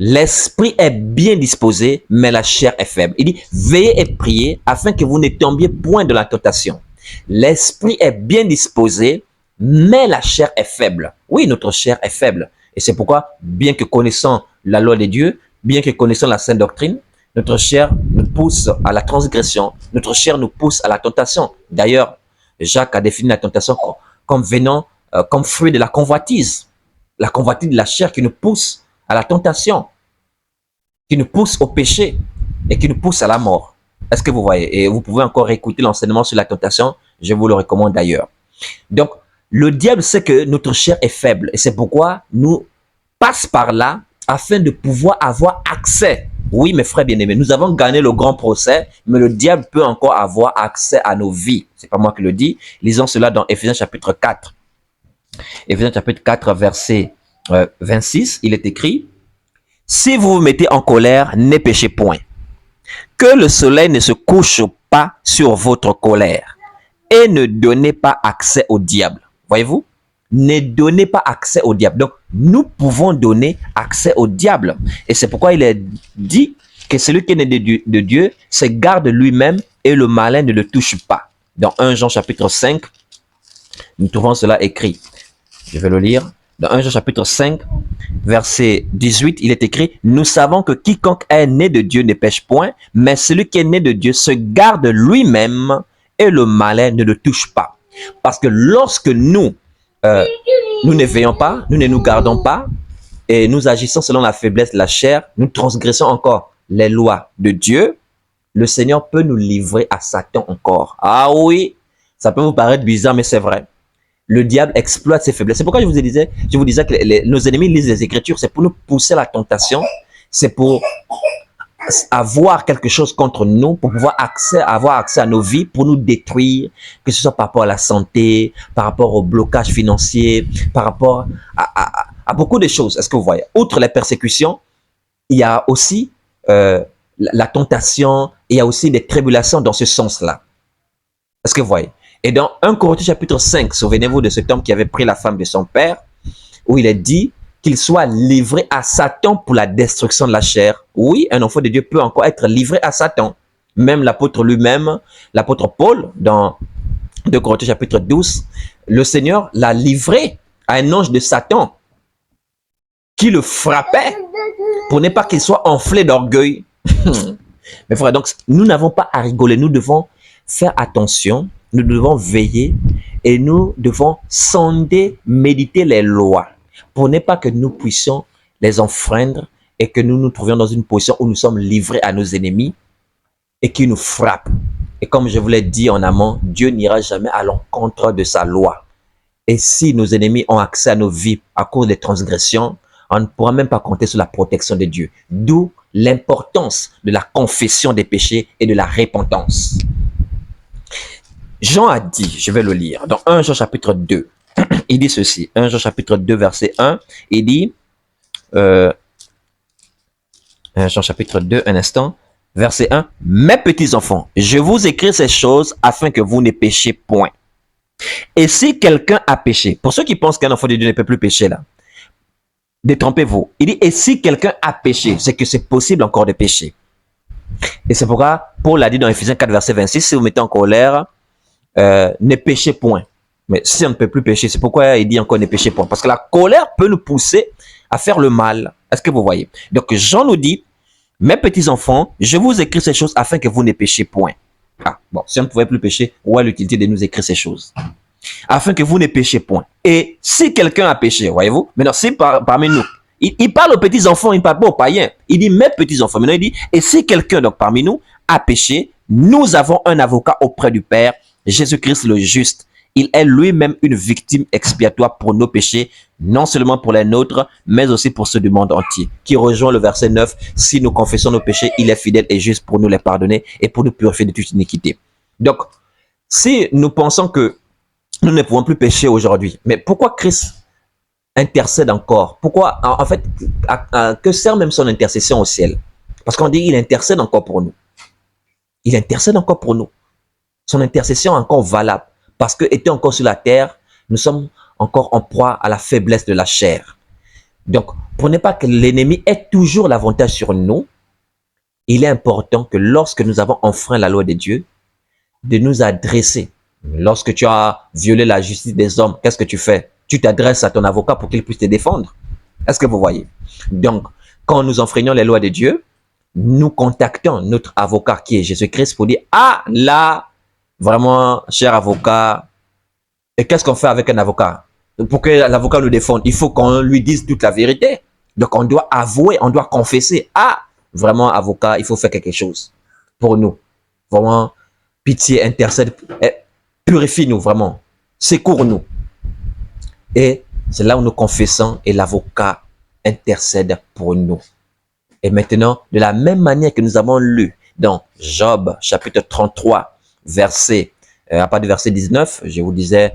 L'esprit est bien disposé, mais la chair est faible. Il dit, veillez et priez afin que vous ne tombiez point de la tentation. L'esprit est bien disposé, mais la chair est faible. Oui, notre chair est faible. Et c'est pourquoi, bien que connaissant la loi de Dieu, bien que connaissant la sainte doctrine, notre chair nous pousse à la transgression, notre chair nous pousse à la tentation. D'ailleurs, Jacques a défini la tentation comme venant, comme fruit de la convoitise de la chair qui nous pousse à la tentation, qui nous pousse au péché. et qui nous pousse à la mort. Est-ce que vous voyez? Et vous pouvez encore écouter l'enseignement sur la tentation. Je vous le recommande d'ailleurs. Donc, le diable sait que notre chair est faible et c'est pourquoi nous passe par là afin de pouvoir avoir accès. Oui, mes frères bien-aimés, nous avons gagné le grand procès, mais le diable peut encore avoir accès à nos vies. C'est pas moi qui le dis. Lisons cela dans Éphésiens chapitre 4. Éphésiens chapitre 4, verset 26, il est écrit: si vous vous mettez en colère, ne péchez point. Que le soleil ne se couche pas sur votre colère et ne donnez pas accès au diable. Voyez-vous? Ne donnez pas accès au diable. Donc, nous pouvons donner accès au diable. Et c'est pourquoi il est dit que celui qui est né de Dieu se garde lui-même et le malin ne le touche pas. Dans 1 Jean chapitre 5, nous trouvons cela écrit. Je vais le lire. Dans 1 Jean chapitre 5, verset 18, il est écrit: nous savons que quiconque est né de Dieu ne pêche point, mais celui qui est né de Dieu se garde lui-même et le malin ne le touche pas. Parce que lorsque nous ne veillons pas, nous ne nous gardons pas et nous agissons selon la faiblesse de la chair, nous transgressons encore les lois de Dieu, le Seigneur peut nous livrer à Satan encore. Ah oui, ça peut vous paraître bizarre, mais c'est vrai. Le diable exploite ses faiblesses. C'est pourquoi je vous disais que nos ennemis lisent les Écritures, c'est pour nous pousser à la tentation, c'est pour avoir quelque chose contre nous, pour pouvoir avoir accès à nos vies, pour nous détruire, que ce soit par rapport à la santé, par rapport au blocage financier, par rapport à beaucoup de choses. Est-ce que vous voyez? Outre les persécutions, il y a aussi la tentation, il y a aussi des tribulations dans ce sens-là. Est-ce que vous voyez? Et dans 1 Corinthiens chapitre 5, souvenez-vous de cet homme qui avait pris la femme de son père, où il est dit qu'il soit livré à Satan pour la destruction de la chair. Oui, un enfant de Dieu peut encore être livré à Satan. Même l'apôtre lui-même, l'apôtre Paul, dans 2 Corinthiens chapitre 12, le Seigneur l'a livré à un ange de Satan qui le frappait pour ne pas qu'il soit enflé d'orgueil. Mais frère, donc nous n'avons pas à rigoler, nous devons faire attention, nous devons veiller et nous devons sonder, méditer les lois pour ne pas que nous puissions les enfreindre et que nous nous trouvions dans une position où nous sommes livrés à nos ennemis et qui nous frappent. Et comme je vous l'ai dit en amont, Dieu n'ira jamais à l'encontre de sa loi. Et si nos ennemis ont accès à nos vies à cause des transgressions, on ne pourra même pas compter sur la protection de Dieu. D'où l'importance de la confession des péchés et de la repentance. Jean a dit, je vais le lire, dans 1 Jean chapitre 2, il dit ceci, 1 Jean chapitre 2 verset 1, il dit, 1 Jean chapitre 2, un instant, verset 1, « Mes petits enfants, je vous écris ces choses afin que vous ne péchiez point. Et si quelqu'un a péché, pour ceux qui pensent qu'un enfant de Dieu ne peut plus pécher là, détrompez-vous. Il dit, et si quelqu'un a péché, c'est que c'est possible encore de pécher. Et c'est pourquoi Paul a dit dans Éphésiens 4, verset 26, si vous mettez en colère, ne péchez point. Mais si on ne peut plus pécher, c'est pourquoi il dit encore ne péchez point. Parce que la colère peut nous pousser à faire le mal. Est-ce que vous voyez? Donc Jean nous dit, mes petits enfants, je vous écris ces choses afin que vous ne péchiez point. Ah, bon, si on ne pouvait plus pécher, où est l'utilité de nous écrire ces choses? Afin que vous ne péchiez point. Et si quelqu'un a péché, voyez-vous, maintenant si parmi nous, il parle aux petits enfants, il ne parle pas aux païens. Il dit mes petits enfants. Maintenant il dit, et si quelqu'un donc parmi nous a péché, nous avons un avocat auprès du Père, Jésus-Christ le juste. Il est lui-même une victime expiatoire pour nos péchés, non seulement pour les nôtres, mais aussi pour ceux du monde entier. Qui rejoint le verset 9, si nous confessons nos péchés, il est fidèle et juste pour nous les pardonner et pour nous purifier de toute iniquité. Donc, si nous pensons que nous ne pouvons plus pécher aujourd'hui, mais pourquoi Christ intercède encore? Pourquoi, en fait, que sert même son intercession au ciel? Parce qu'on dit, il intercède encore pour nous. Il intercède encore pour nous. Son intercession est encore valable. Parce que, étant encore sur la terre, nous sommes encore en proie à la faiblesse de la chair. Donc, pour ne pas que l'ennemi ait toujours l'avantage sur nous, il est important que lorsque nous avons enfreint la loi de Dieu, de nous adresser. Lorsque tu as violé la justice des hommes, qu'est-ce que tu fais? Tu t'adresses à ton avocat pour qu'il puisse te défendre. Est-ce que vous voyez? Donc, quand nous enfreignons les lois de Dieu, nous contactons notre avocat qui est Jésus-Christ pour dire, ah là, vraiment, cher avocat, et qu'est-ce qu'on fait avec un avocat? Pour que l'avocat nous défende, il faut qu'on lui dise toute la vérité. Donc, on doit avouer, on doit confesser. Ah, vraiment, avocat, il faut faire quelque chose pour nous. Vraiment, pitié, intercède, purifie-nous, vraiment. Secours-nous. Et c'est là où nous confessons et l'avocat intercède pour nous. Et maintenant, de la même manière que nous avons lu dans Job, chapitre 33, verset, à partir du verset 19, je vous disais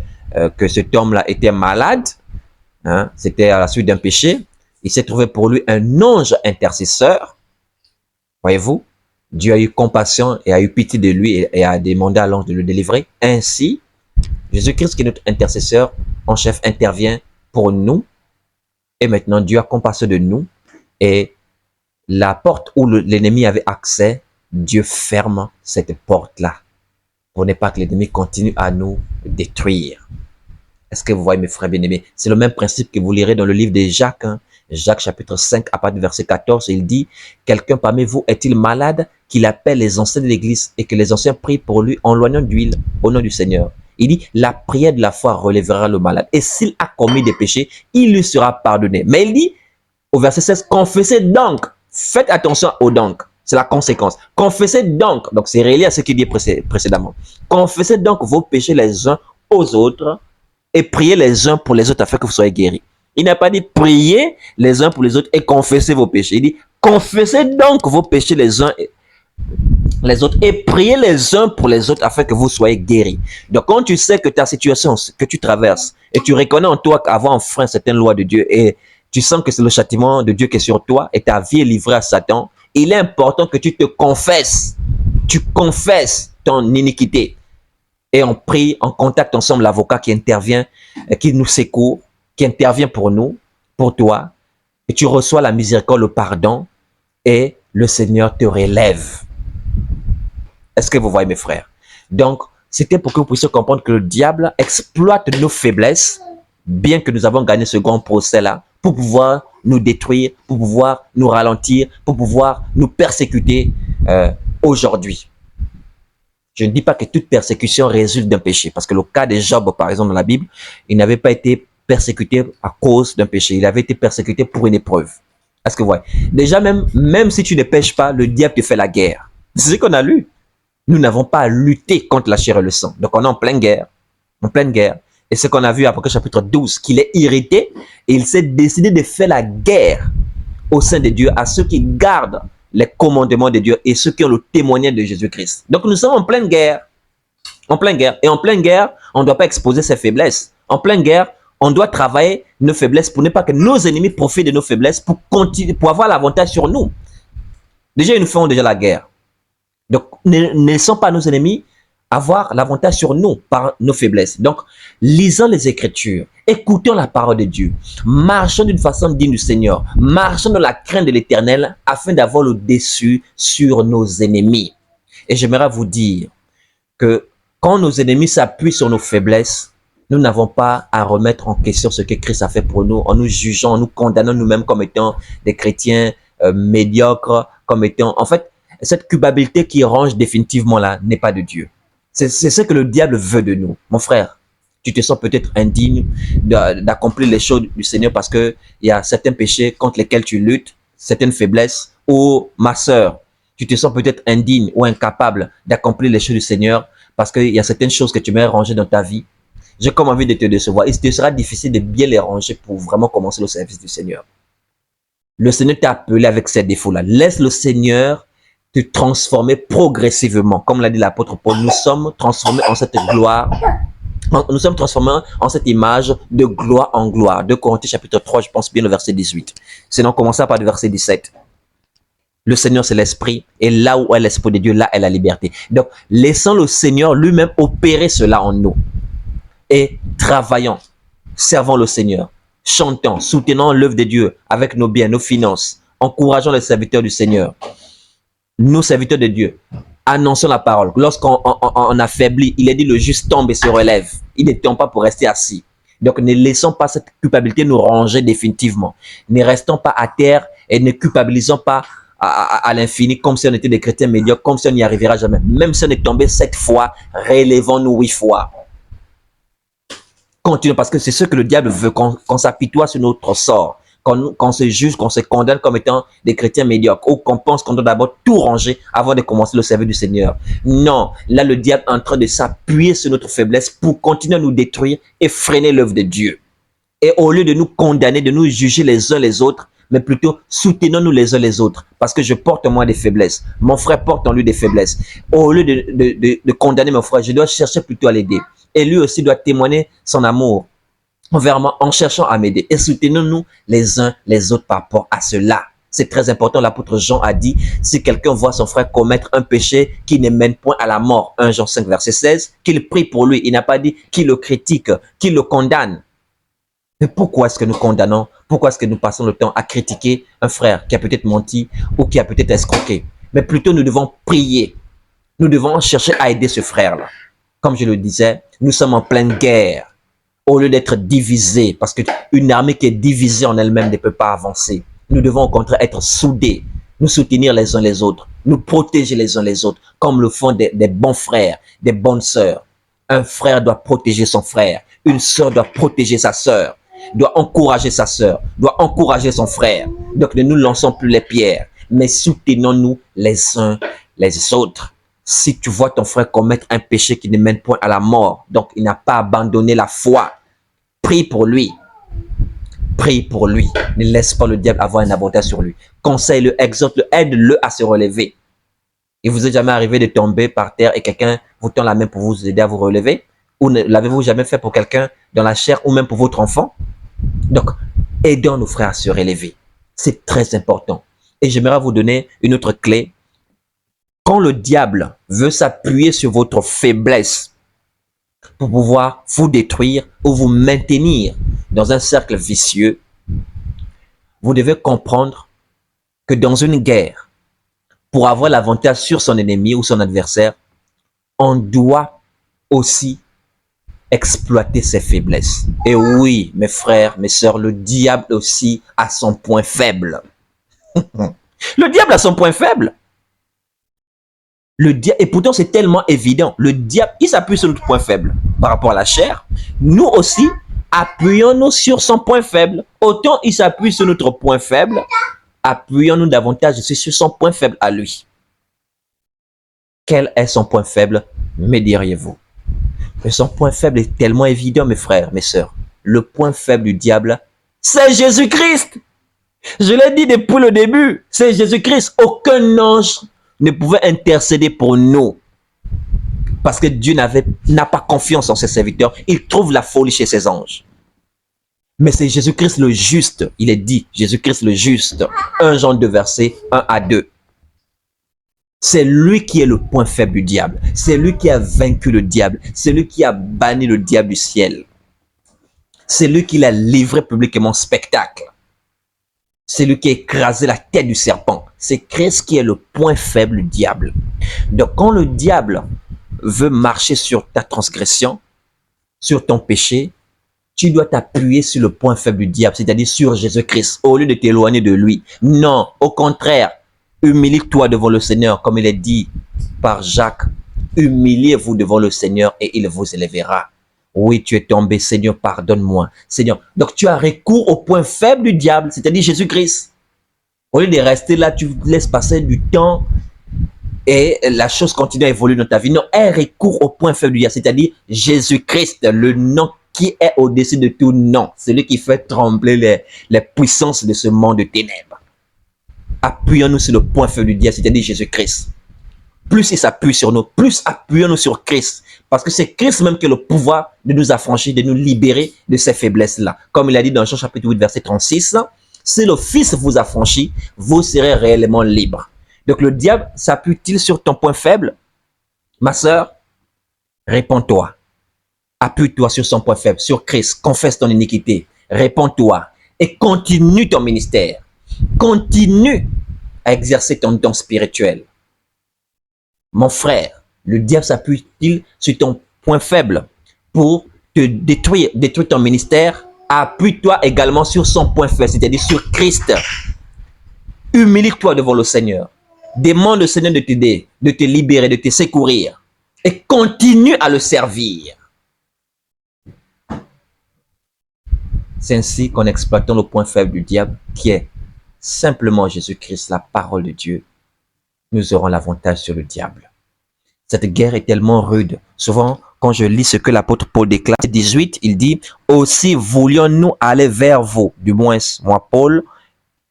que cet homme-là était malade, hein, c'était à la suite d'un péché. Il s'est trouvé pour lui un ange intercesseur. Voyez-vous, Dieu a eu compassion et a eu pitié de lui et a demandé à l'ange de le délivrer. Ainsi, Jésus-Christ, qui est notre intercesseur en chef, intervient pour nous. Et maintenant, Dieu a compassion de nous. Et la porte où l'ennemi avait accès, Dieu ferme cette porte-là pour ne pas que l'ennemi continue à nous détruire. Est-ce que vous voyez, mes frères bien-aimés? C'est le même principe que vous lirez dans le livre de Jacques. Hein? Jacques chapitre 5, à partir du verset 14, il dit « Quelqu'un parmi vous est-il malade qu'il appelle les anciens de l'église et que les anciens prient pour lui en loignant d'huile au nom du Seigneur ?» Il dit « La prière de la foi relèvera le malade et s'il a commis des péchés, il lui sera pardonné. » Mais il dit au verset 16 « Confessez donc ». Faites attention au donc. C'est la conséquence. Confessez donc. Donc c'est relié à ce qu'il dit précédemment. Confessez donc vos péchés les uns aux autres et priez les uns pour les autres afin que vous soyez guéris. Il n'a pas dit priez les uns pour les autres et confessez vos péchés. Il dit confessez donc vos péchés les uns et les autres et priez les uns pour les autres afin que vous soyez guéris. Donc quand tu sais que ta situation que tu traverses et tu reconnais en toi qu'avoir enfreint certaines lois de Dieu et tu sens que c'est le châtiment de Dieu qui est sur toi et ta vie est livrée à Satan, il est important que tu te confesses. Tu confesses ton iniquité. Et on prie, on contacte ensemble l'avocat qui intervient, qui nous secourt, qui intervient pour nous, pour toi. Et tu reçois la miséricorde, le pardon et le Seigneur te relève. Est-ce que vous voyez, mes frères? Donc, c'était pour que vous puissiez comprendre que le diable exploite nos faiblesses, bien que nous avons gagné ce grand procès-là, pour pouvoir nous détruire, pour pouvoir nous ralentir, pour pouvoir nous persécuter aujourd'hui. Je ne dis pas que toute persécution résulte d'un péché, parce que le cas de Job, par exemple, dans la Bible, il n'avait pas été persécuté à cause d'un péché, il avait été persécuté pour une épreuve. Est-ce que vous voyez? Déjà, même si tu ne pêches pas, le diable te fait la guerre. C'est ce qu'on a lu. Nous n'avons pas à lutter contre la chair et le sang. Donc, on est en pleine guerre. En pleine guerre. Et ce qu'on a vu à Apocalypse chapitre 12, qu'il est irrité et il s'est décidé de faire la guerre au sein de Dieu à ceux qui gardent les commandements de Dieu et ceux qui ont le témoignage de Jésus-Christ. Donc nous sommes en pleine guerre. En pleine guerre. Et en pleine guerre, on ne doit pas exposer ses faiblesses. En pleine guerre, on doit travailler nos faiblesses pour ne pas que nos ennemis profitent de nos faiblesses pour continuer, pour avoir l'avantage sur nous. Déjà, ils nous font déjà la guerre. Donc, ne laissons pas nos ennemis avoir l'avantage sur nous par nos faiblesses. Donc, lisons les Écritures, écoutons la parole de Dieu, marchons d'une façon digne du Seigneur, marchons dans la crainte de l'Éternel afin d'avoir le dessus sur nos ennemis. Et j'aimerais vous dire que quand nos ennemis s'appuient sur nos faiblesses, nous n'avons pas à remettre en question ce que Christ a fait pour nous en nous jugeant, en nous condamnant nous-mêmes comme étant des chrétiens médiocres, comme étant... En fait, cette culpabilité qui range définitivement là n'est pas de Dieu. C'est ce que le diable veut de nous. Mon frère, tu te sens peut-être indigne d'accomplir les choses du Seigneur parce qu'il y a certains péchés contre lesquels tu luttes, certaines faiblesses. Ou ma sœur, tu te sens peut-être indigne ou incapable d'accomplir les choses du Seigneur parce qu'il y a certaines choses que tu mets rangées dans ta vie. J'ai comme envie de te décevoir. Il te sera difficile de bien les ranger pour vraiment commencer le service du Seigneur. Le Seigneur t'a appelé avec ces défauts-là. Laisse le Seigneur te transformer progressivement. Comme l'a dit l'apôtre Paul, nous sommes transformés en cette gloire. Nous sommes transformés en cette image de gloire en gloire. 2 Corinthiens chapitre 3, je pense bien le verset 18. Sinon, commençons par le verset 17. Le Seigneur, c'est l'Esprit. Et là où est l'Esprit de Dieu, là est la liberté. Donc, laissons le Seigneur lui-même opérer cela en nous. Et travaillons, servons le Seigneur, chantons, soutenons l'œuvre de Dieu avec nos biens, nos finances, encourageons les serviteurs du Seigneur. Nous, serviteurs de Dieu, annonçons la parole. Lorsqu'on affaiblit, il est dit le juste tombe et se relève. Il ne tombe pas pour rester assis. Donc, ne laissons pas cette culpabilité nous ranger définitivement. Ne restons pas à terre et ne culpabilisons pas à l'infini comme si on était des chrétiens médiocres, comme si on n'y arrivera jamais. Même si on est tombé 7 fois, relevons-nous 8 fois. Continuons parce que c'est ce que le diable veut, qu'on s'apitoie sur notre sort. qu'on se juge, qu'on se condamne comme étant des chrétiens médiocres, ou qu'on pense qu'on doit d'abord tout ranger avant de commencer le service du Seigneur. Non, là le diable est en train de s'appuyer sur notre faiblesse pour continuer à nous détruire et freiner l'œuvre de Dieu. Et au lieu de nous condamner, de nous juger les uns les autres, mais plutôt soutenons-nous les uns les autres. Parce que je porte en moi des faiblesses. Mon frère porte en lui des faiblesses. Au lieu de condamner mon frère, je dois chercher plutôt à l'aider. Et lui aussi doit témoigner son amour envers moi en cherchant à m'aider. Et soutenons-nous les uns les autres par rapport à cela. C'est très important. L'apôtre Jean a dit, si quelqu'un voit son frère commettre un péché qui ne mène point à la mort, 1 Jean 5, verset 16, qu'il prie pour lui. Il n'a pas dit qu'il le critique, qu'il le condamne. Mais pourquoi est-ce que nous condamnons? Pourquoi est-ce que nous passons le temps à critiquer un frère qui a peut-être menti ou qui a peut-être escroqué? Mais plutôt, nous devons prier. Nous devons chercher à aider ce frère-là. Comme je le disais, nous sommes en pleine guerre. Au lieu d'être divisés, parce qu'une armée qui est divisée en elle-même ne peut pas avancer. Nous devons au contraire être soudés, nous soutenir les uns les autres, nous protéger les uns les autres, comme le font des bons frères, des bonnes sœurs. Un frère doit protéger son frère, une sœur doit protéger sa sœur, doit encourager sa sœur, doit encourager son frère. Donc ne nous lançons plus les pierres, mais soutenons-nous les uns les autres. Si tu vois ton frère commettre un péché qui ne mène point à la mort, donc il n'a pas abandonné la foi, prie pour lui. Prie pour lui. Ne laisse pas le diable avoir un avantage sur lui. Conseille-le, exhorte-le, aide-le à se relever. Il vous est jamais arrivé de tomber par terre et quelqu'un vous tend la main pour vous aider à vous relever? Ou ne l'avez-vous jamais fait pour quelqu'un dans la chair ou même pour votre enfant? Donc, aidons nos frères à se relever. C'est très important. Et j'aimerais vous donner une autre clé. Quand le diable veut s'appuyer sur votre faiblesse pour pouvoir vous détruire ou vous maintenir dans un cercle vicieux, vous devez comprendre que dans une guerre, pour avoir l'avantage sur son ennemi ou son adversaire, on doit aussi exploiter ses faiblesses. Et oui, mes frères, mes sœurs, le diable aussi a son point faible. Le diable a son point faible. Et pourtant, c'est tellement évident. Le diable, il s'appuie sur notre point faible par rapport à la chair. Nous aussi, appuyons-nous sur son point faible. Autant il s'appuie sur notre point faible, appuyons-nous davantage sur son point faible à lui. Quel est son point faible, me diriez-vous? Mais son point faible est tellement évident, mes frères, mes sœurs. Le point faible du diable, c'est Jésus-Christ. Je l'ai dit depuis le début, c'est Jésus-Christ. Aucun ange ne pouvait intercéder pour nous. Parce que Dieu n'a pas confiance en ses serviteurs. Il trouve la folie chez ses anges. Mais c'est Jésus-Christ le juste. Il est dit, Jésus-Christ le juste. 1 Jean 2, verset 1 à 2. C'est lui qui est le point faible du diable. C'est lui qui a vaincu le diable. C'est lui qui a banni le diable du ciel. C'est lui qui l'a livré publiquement en spectacle. C'est lui qui a écrasé la tête du serpent. C'est Christ qui est le point faible du diable. Donc quand le diable veut marcher sur ta transgression, sur ton péché, tu dois t'appuyer sur le point faible du diable, c'est-à-dire sur Jésus-Christ, au lieu de t'éloigner de lui. Non, au contraire, humilie-toi devant le Seigneur, comme il est dit par Jacques. Humiliez-vous devant le Seigneur et il vous élèvera. Oui, tu es tombé, Seigneur, pardonne-moi. Seigneur, donc tu as recours au point faible du diable, c'est-à-dire Jésus-Christ. Au lieu de rester là, tu laisses passer du temps et la chose continue à évoluer dans ta vie. Non, aie recours au point faible du diable, c'est-à-dire Jésus-Christ, le nom qui est au-dessus de tout nom, celui qui fait trembler les puissances de ce monde de ténèbres. Appuyons-nous sur le point faible du diable, c'est-à-dire Jésus-Christ. Plus il s'appuie sur nous, plus appuyons-nous sur Christ. Parce que c'est Christ même qui a le pouvoir de nous affranchir, de nous libérer de ces faiblesses-là. Comme il a dit dans Jean chapitre 8, verset 36, si le Fils vous affranchit, vous serez réellement libre. Donc le diable s'appuie-t-il sur ton point faible? Ma sœur, réponds-toi. Appuie-toi sur son point faible, sur Christ. Confesse ton iniquité. Réponds-toi et continue ton ministère. Continue à exercer ton don spirituel. Mon frère, le diable s'appuie-t-il sur ton point faible pour te détruire ton ministère? Appuie-toi également sur son point faible, c'est-à-dire sur Christ. Humilie-toi devant le Seigneur. Demande au Seigneur de t'aider, de te libérer, de te secourir. Et continue à le servir. C'est ainsi qu'en exploitant le point faible du diable, qui est simplement Jésus-Christ, la parole de Dieu, nous aurons l'avantage sur le diable. Cette guerre est tellement rude. Souvent, quand je lis ce que l'apôtre Paul déclare, 18, il dit « Aussi voulions-nous aller vers vous, du moins moi Paul,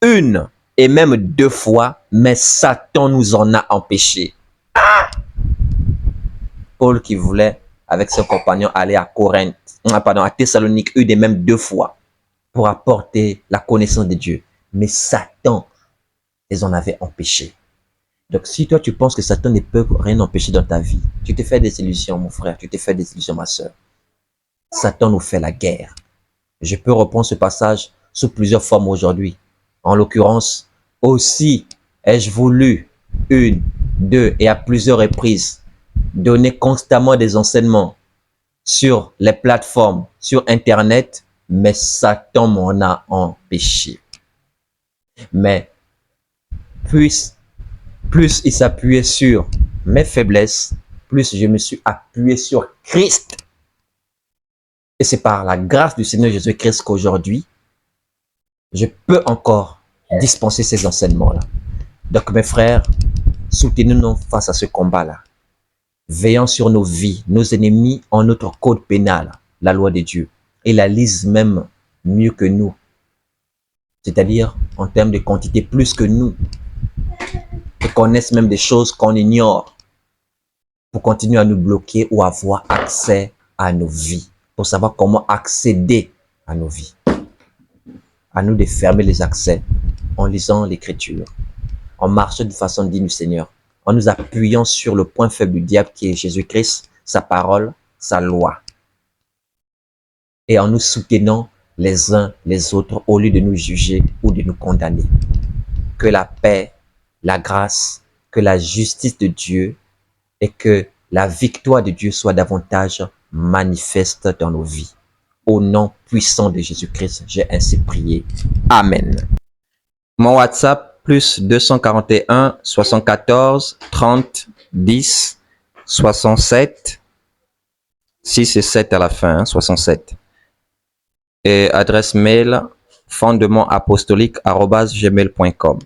une et même 2 fois, mais Satan nous en a empêchés. » Paul qui voulait, avec son compagnon, aller à Corinthe, à Thessalonique, une et même 2 fois, pour apporter la connaissance de Dieu. Mais Satan les en avait empêchés. Donc, si toi, tu penses que Satan ne peut rien empêcher dans ta vie, tu te fais des illusions, mon frère, tu te fais des illusions, ma soeur. Satan nous fait la guerre. Je peux reprendre ce passage sous plusieurs formes aujourd'hui. En l'occurrence, aussi ai-je voulu une, deux et à plusieurs reprises donner constamment des enseignements sur les plateformes, sur Internet, mais Satan m'en a empêché. Mais plus il s'appuyait sur mes faiblesses, plus je me suis appuyé sur Christ. Et c'est par la grâce du Seigneur Jésus-Christ qu'aujourd'hui, je peux encore dispenser ces enseignements-là. Donc mes frères, soutenez-nous face à ce combat-là. Veillons sur nos vies. Nos ennemis ont notre code pénal, la loi de Dieu. Ils la lisent même mieux que nous. C'est-à-dire en termes de quantité plus que nous. Ils connaissent même des choses qu'on ignore pour continuer à nous bloquer ou avoir accès à nos vies. Pour savoir comment accéder à nos vies. À nous de fermer les accès en lisant l'Écriture, en marchant de façon digne du Seigneur, en nous appuyant sur le point faible du diable qui est Jésus-Christ, sa parole, sa loi. Et en nous soutenant les uns les autres au lieu de nous juger ou de nous condamner. Que la paix, la grâce, que la justice de Dieu et que la victoire de Dieu soit davantage manifeste dans nos vies. Au nom puissant de Jésus-Christ, j'ai ainsi prié. Amen. Mon WhatsApp, plus 241 74 30 10 67 6 et 7 à la fin, 67. Et adresse mail fondementapostolique@gmail.com.